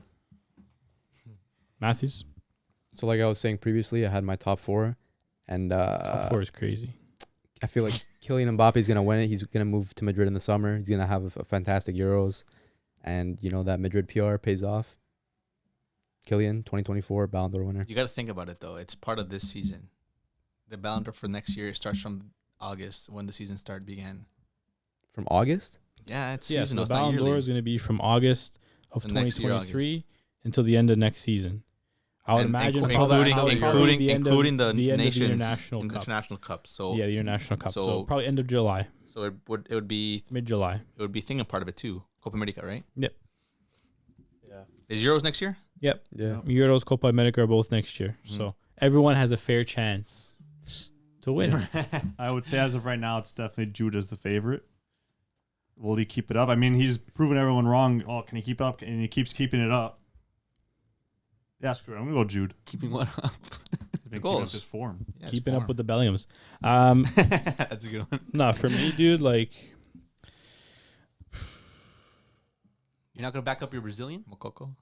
Matthews. So like I was saying previously, I had my top 4, and Top 4 is crazy. I feel like Kylian Mbappe is gonna win it. He's gonna move to Madrid in the summer. He's gonna have a fantastic Euros, and that Madrid PR pays off. Kylian, 2024 Ballon d'Or winner. You got to think about it though. It's part of this season. The Ballon d'Or for next year starts from August when the season began. From August? Yeah, it's Yeah, so seasonal. the It's not Ballon d'Or yearly. is going to be from August of The next year, 2023 until the end of next season. I would And imagine including- probably including the the end nations of the international cup. international cup. So Yeah, the international cup. So, so- probably end of July, so it would be mid-July. thinking part of it too. Copa America, right? Yep. Yeah. Is Euros next year? Yep. Yeah. Euros, Copa America are both next year. Mhm. So everyone has a fair chance to win. I would say as of right now, it's definitely Jude as the favorite. Will he keep it up? I mean, he's proven everyone wrong. Oh, can he keep it up? And he keeps keeping it up. Yeah, screw it. I'm gonna go Jude. Keeping one up. He's been keeping up goals. his form. Yeah, it's Keeping up warm. with the Bellinghams. That's a good one. No, for me, dude, like You're not gonna back up your Brazilian? Mokoko.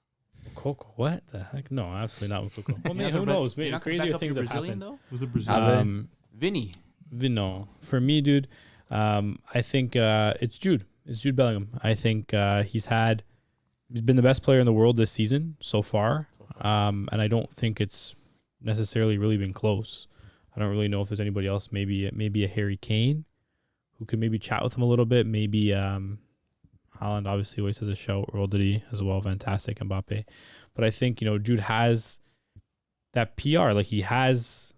Coco. What the heck? No, absolutely not with Coco. Well, You're man, not who gonna knows? You're Maybe not gonna back crazier up things your have Brazilian happened. Who's the Brazilian? Vinny. No, for me, dude, I think it's Jude. It's Jude Bellingham. I think he's been the best player in the world this season so far, and I don't think it's necessarily really been close. I don't really know if there's anybody else. Maybe a Harry Kane, who could maybe chat with him a little bit. Maybe Haaland obviously always has a shout. Rodri as well, fantastic. Mbappe, but I think Jude has that PR. Like he has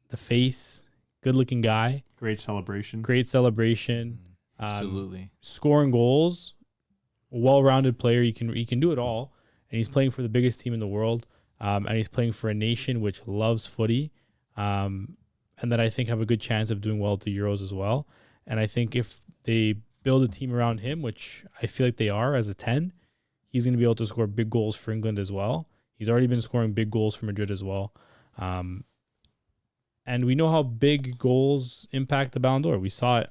the face. Good-looking guy, Great celebration. great celebration, Absolutely. scoring goals, well-rounded player. He can do it all, and he's playing for the biggest team in the world, and he's playing for a nation which loves footy, and that I think have a good chance of doing well at the Euros as well. And I think if they build a team around him, which I feel like they are as a 10, he's going to be able to score big goals for England as well. He's already been scoring big goals for Madrid as well. And we know how big goals impact the Ballon d'Or. We saw it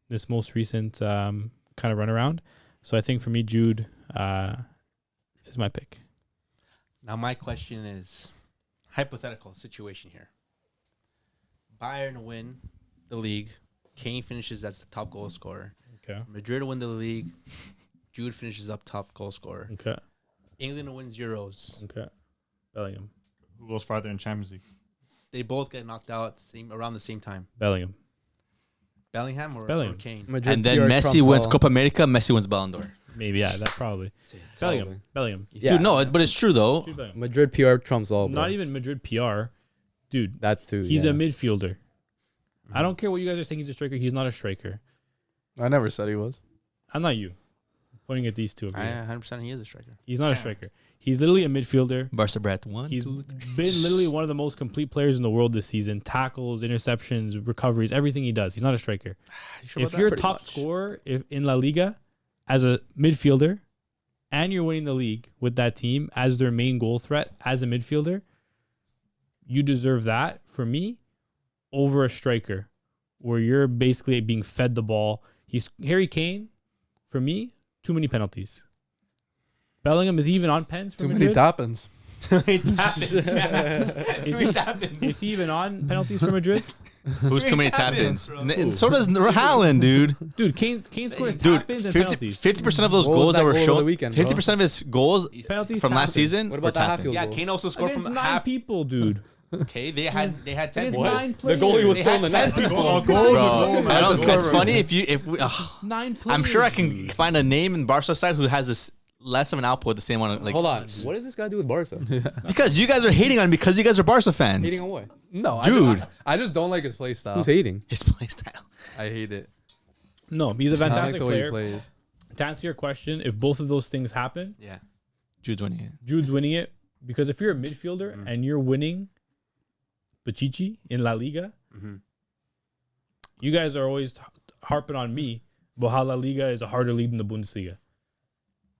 this most recent kind of run around. So I think for me, Jude is my pick. Now my question is, hypothetical situation here. Bayern win the league. Kane finishes as the top goal scorer. Okay. Madrid win the league. Jude finishes up top goal scorer. Okay. England wins Euros. Okay. Bellingham. Who goes farther in Champions League? They both get knocked out around the same time. Bellingham. Bellingham or Bellingham. Kane? Madrid And then PR Messi trumps wins all. Copa America. Messi wins Ballon d'Or. Maybe, yeah, that probably. Bellingham. Bellingham. Yeah. Dude, no, but it's true though. Jude Bellingham. Madrid PR trumps all. Bro. Not even Madrid PR. Dude, That's too. he's yeah. a midfielder. I don't care what you guys are saying he's a striker. He's not a striker. I never said he was. I'm not you. Pointing at these two over here. 100% he is a striker. He's not a striker. He's literally a midfielder. Barca Brat 1, He's 2, 3. been literally one of the most complete players in the world this season. Tackles, interceptions, recoveries, everything he does. He's not a striker. If you're a top scorer in La Liga as a midfielder and you're winning the league with that team as their main goal threat as a midfielder, you deserve that. For me, over a striker, where you're basically being fed the ball. Harry Kane, for me, too many penalties. Bellingham is even on pens for Too Madrid. many tap-ins. Is he even on penalties for Madrid? Who's too many tap-ins? And so does Haaland, dude. Dude, Kane scores Dude, tap-ins and penalties. 50% of those What was goals that that were goal over the shown, weekend, bro? 50% of his goals Penalties, from last tap-ins. season What were about the half tap-ins. field Yeah, goal? Kane also scored Against from 9 half. people, dude. Okay, they had 10 Against people. 9 players. The goalie was They still had in the 10 net. people. Goals are Bro, goals, I don't, man. that's funny if we, 9 players. I'm sure I can dude. find a name in Barca side who has this less of an output, the same one. Like, Hold on. What does this guy do with Barca? because you guys are hating on him because you guys are Barca fans. Hating on what? No, Dude. I just don't like his play style. Who's hating? His play style. I hate it. No, he's a I don't like fantastic the way he player. plays. To answer your question, if both of those things happen, Yeah. Jude's winning it. Jude's winning it. Because if you're a midfielder and you're winning Pichichi in La Liga, you guys are always harping on me about how La Liga is a harder league than the Bundesliga.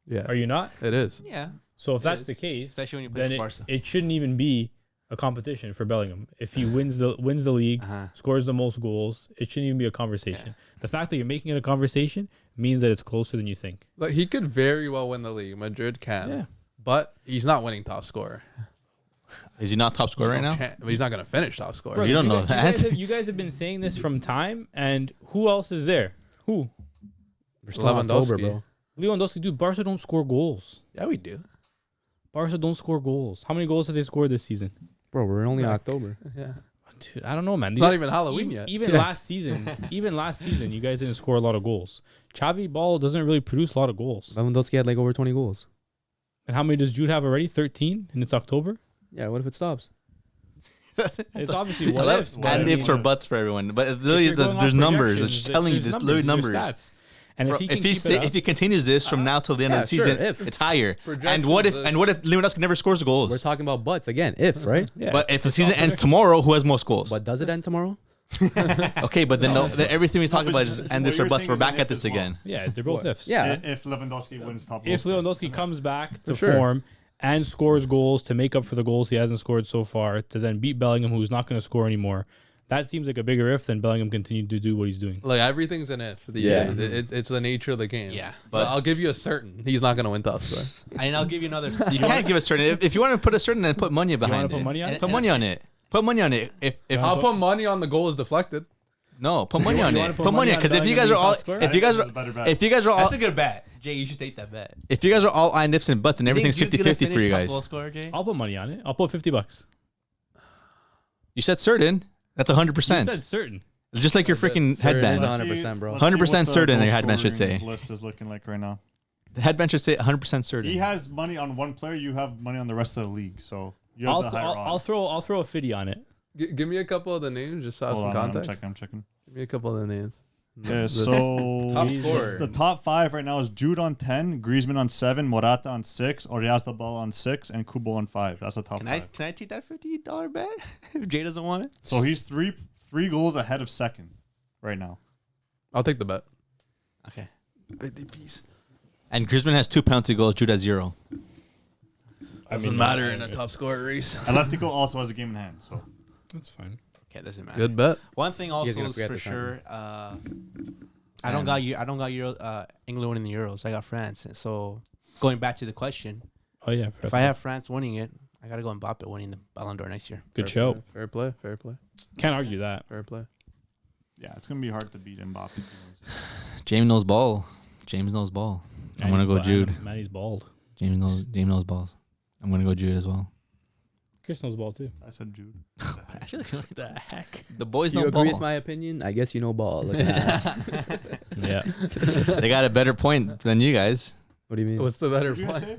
Yeah, Are you not? it is. Yeah. So if that's is. the case, Especially when you play then for Barca. it shouldn't even be a competition for Bellingham. If he wins the league, scores the most goals, it shouldn't even be a conversation. The fact that you're making it a conversation means that it's closer than you think. Like he could very well win the league. Madrid can. Yeah. But he's not winning top scorer. Is he not top scorer right now? But he's not going to finish top scorer. Bro, you don't know that. You guys have been saying this from time, and who else is there? Who? We're still in October, Lewandowski. bro. Lewandowski, dude. Barca don't score goals. Yeah, we do. Barca don't score goals. How many goals have they scored this season? Bro, we're only in October. Yeah. Dude, I don't know, man. It's not even Halloween yet. Even Yeah. last season, you guys didn't score a lot of goals. Xavi Ball doesn't really produce a lot of goals. Lewandowski had like over 20 goals. And how many does Jude have already? 13, and it's October. Yeah, what if it stops? It's obviously what What ifs. What but I and mean, ifs or buts for everyone. But if literally, you're going there's off numbers. projections, It's just telling you there's this literally there's numbers. stats. And Bro, if he can if he keep it up, if he continues this from now till the end of the Yeah, season, sure, if. it's higher. Projections And what if is- Lewandowski never scores We're goals? talking about butts again. If, right? yeah. But if the season ends tomorrow, who has most goals? But does it end tomorrow? Okay, but then then everything we talk but about is what end this or you're bust. saying We're is an back if at this as well. again. yeah, they're both ifs. Yeah. If Lewandowski wins top If goal Lewandowski comes back to sure. form and scores goals to make up for the goals he hasn't scored so far, to then beat Bellingham, who's not going to score anymore, that seems like a bigger if than Bellingham continued to do what he's doing. Like everything's an if. Yeah. It's the nature of the game. Yeah. But I'll give you a certain. He's not going to win top score. And I'll give you another. You can't give a certain. If you want to put a certain, then put money behind put it. money on it? Put money on it. Put money on it. If I'll put money on the goal is deflected. no, put money on you it. wanna put Put money money on on because if you guys Bellingham are all, being top scorer? if you guys I think are, it's a better bet. if you guys are all, That's a good bet. Jay, you should take that bet. if you guys are all ifs and buts, then everything's 50-50 for you guys. Goal scorer, Jay? I'll put money on it. I'll put $50. You said certain. That's You 100%. said certain. Just like your freaking Certain is headband. 100%, bro. 100% certain your headband should say. List is looking like right now. The headband should say 100% certain. He has money on one player. You have money on the rest of the league. So you have I'll, the th- higher I'll, I'll odds. throw a 50 on it. Give me a couple of the names just so I have Hold some on, context. I'm checking. Give me a couple of the names. Yeah, so Top scorer. the top 5 right now is Jude on 10, Griezmann on 7, Morata on 6, Oyarzabal on 6, and Kubo on 5. That's the top 5. Can I take that $50 bet if Jay doesn't want it? So he's three goals ahead of second right now. I'll take the bet. Okay. 50 piece. And Griezmann has 2 penalty goals. Jude has 0. Doesn't matter in a top scorer race. Atletico also has a game in hand. So That's fine. Okay, doesn't matter. Good bet. One thing also gonna is forget for this, sure. I don't got England winning the Euros. I got France. So going back to the question, Oh, yeah. if I have France winning it, I gotta go Mbappe winning the Ballon d'Or next year. Good show. Fair play. Fair play. Can't argue that. Fair play. yeah, it's gonna be hard to beat Mbappe. James knows ball. James knows ball. I'm going to go Jude. Manny's bald. James knows balls. I'm going to go Jude as well. Chris knows bald too. I said Jude. Actually, What the heck? the boys You know agree ball. with my opinion? I guess you know ball. Look at that. Yeah. They got a better point than you guys. What do you mean? What's the better What did you point? say?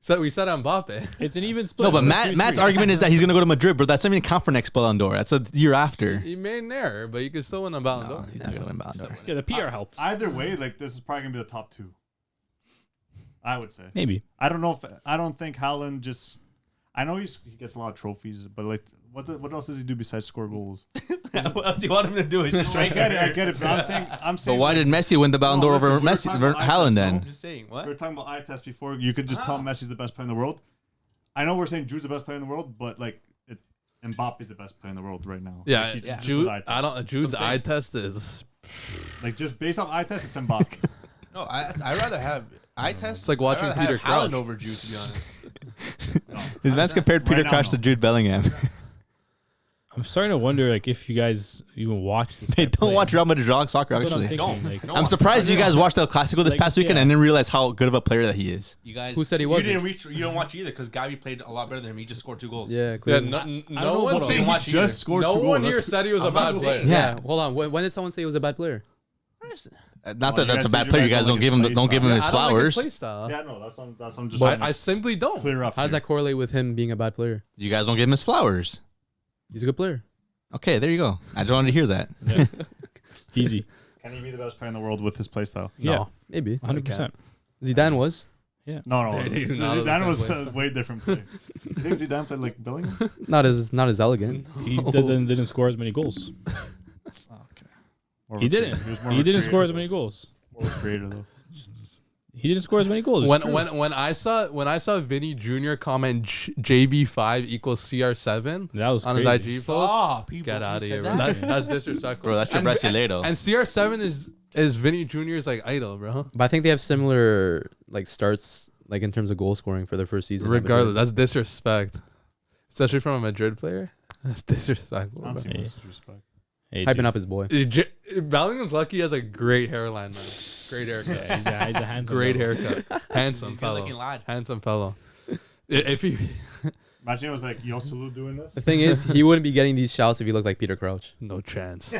So we said Mbappe. It's an even split. No, but It's Matt's 3-3. argument is that he's going to go to Madrid, but that's not even count for next Ballon d'Or. That's a year after. He made an error, but you could still win a Ballon No, d'Or. he's not going to win Ballon d'Or. Yeah, the PR helps. Either way, like this is probably gonna be the top 2. I would say. Maybe. I don't think Haaland just. I know he gets a lot of trophies, but like, what else does he do besides score goals? What else do you want him to do? He's a I striker. get it. But I'm saying. But why did Messi win the Ballon d'Or listen, over we were Messi, talking over about Haaland iPads, then? I'm just saying. We What? were talking about eye test before. You could just tell Messi's the best player in the world. I know we're saying Jude's the best player in the world, but like, Mbappe's the best player in the world right now. Yeah, Like, just Jude. with eye test. I don't. Jude's I'm saying. eye test is. Like just based off eye test, it's Mbappe. No, I rather have eye test. It's like watching I'd rather Peter have Haaland Crouch. over Jude, to be honest. His man's compared Peter Right now, Crouch to no. Jude Bellingham. I'm starting to wonder like if you guys even watch this. They guy don't play. watch Real Madrid soccer, That's what I'm actually. thinking, like, I'm surprised you guys watched El Clasico this Like, past weekend yeah. and didn't realize how good of a player that he is. You guys. Who said he You wasn't? didn't reach. You don't watch either because Gavi played a lot better than him. He just scored 2 goals. Yeah, Yeah, clearly. no, I don't no know one. if saying He watch either. just scored No 2 one goals. here said he was a I'm not bad saying- player. Yeah, hold on. When did someone say he was a bad player? Not Oh, that you that's a guys bad said player. you You guys guys don't don't give like him his don't give him play his I don't like his flowers. play style. Yeah, no, that's I'm just But trying I to simply don't. clear up. How does here. that correlate with him being a bad player? You guys don't give him his flowers. He's a good player. Okay, there you go. I just wanted to hear that. Yeah. Easy. Can he be the best player in the world with his play style? Yeah, Maybe. 100%. Zidane was. No. They do not have the Zidane same was play a style. way different player. You think Zidane played like Bellingham? Not as elegant. He didn't score as many goals. More He of a didn't. creator. was more He of a didn't score as creator, many goals. though. More of a creator though. He didn't score as many goals. When It's true. when I saw Vinny Jr. comment JB5 equals CR7 that was on crazy. his IG post, Stop, people. get Who out of said here, bro. that? That's disrespectful. Bro, that's your And- brasileiro. And CR7 is Vinny Jr.'s like idol, bro. But I think they have similar like starts like in terms of goal scoring for their first season. at Regardless, Madrid. that's disrespect, especially from a Madrid player. That's disrespectful. I don't bro. see much disrespect. Hey, hyping dude. up his boy. Bellingham's lucky he has a great hairline, man. Great haircut. Yeah, he's a handsome Great fellow. haircut. Handsome He's a good-looking fellow. lad. Handsome fellow. If he Imagine it was like Yo Salud doing this. The thing is, he wouldn't be getting these shouts if he looked like Peter Crouch. no chance.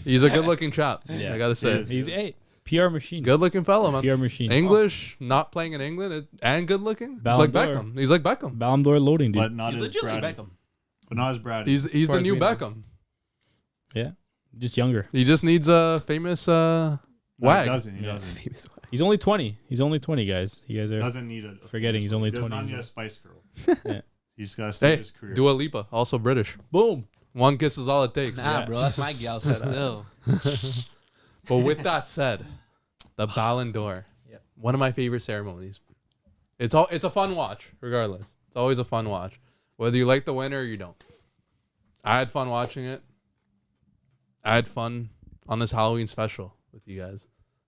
He's a good-looking chap. Yeah. I gotta say, is. He's PR machine. good-looking fellow, man. PR machine. English, not playing in England, and good-looking. Ballon Like d'Or. Beckham. He's like Beckham. Ballon d'Or loading, dude. But not He's as legitimately Brady. Beckham. But not as Brady. He's As far the as new we know. Beckham. Yeah, just younger. He just needs a famous No, wag. He doesn't. He Yeah. doesn't. Famous one. He's only 20. He's only 20, guys. You guys He are doesn't need a forgetting he's only he does 20. not need a Spice Girl. Yeah. He's got to save Hey, his career. Dua Lipa, also British. Boom. One kiss is all it takes. Nah, Yeah. bro, that's my gal still. But with that said, the Ballon d'Or, Yep. one of my favorite ceremonies. It's a fun watch, regardless. It's always a fun watch, whether you like the winner or you don't. I had fun watching it. I had fun on this Halloween special with you guys.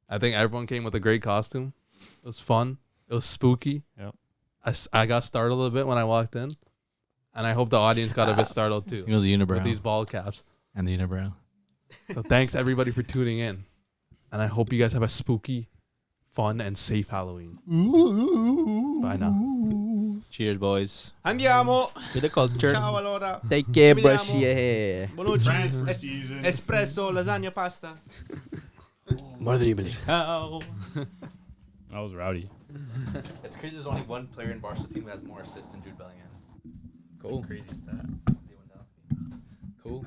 I think everyone came with a great costume. It was fun. It was spooky. Yep. I got startled a little bit when I walked in, and I hope the audience got a bit startled too He was the with unibrow these ball caps. and the unibrow. So thanks everybody for tuning in, and I hope you guys have a spooky, fun, and safe Halloween. Bye now. Cheers, boys. Andiamo. To the culture. Ciao allora. Take care, Ci vediamo. Brasile. Buonanotte. Transfer season. Espresso, lasagna, pasta. More than you believe. Ciao. That was rowdy. It's crazy. There's only one player in Barca's team who has more assists than Jude Bellingham. Cool. Crazy stat. Cool.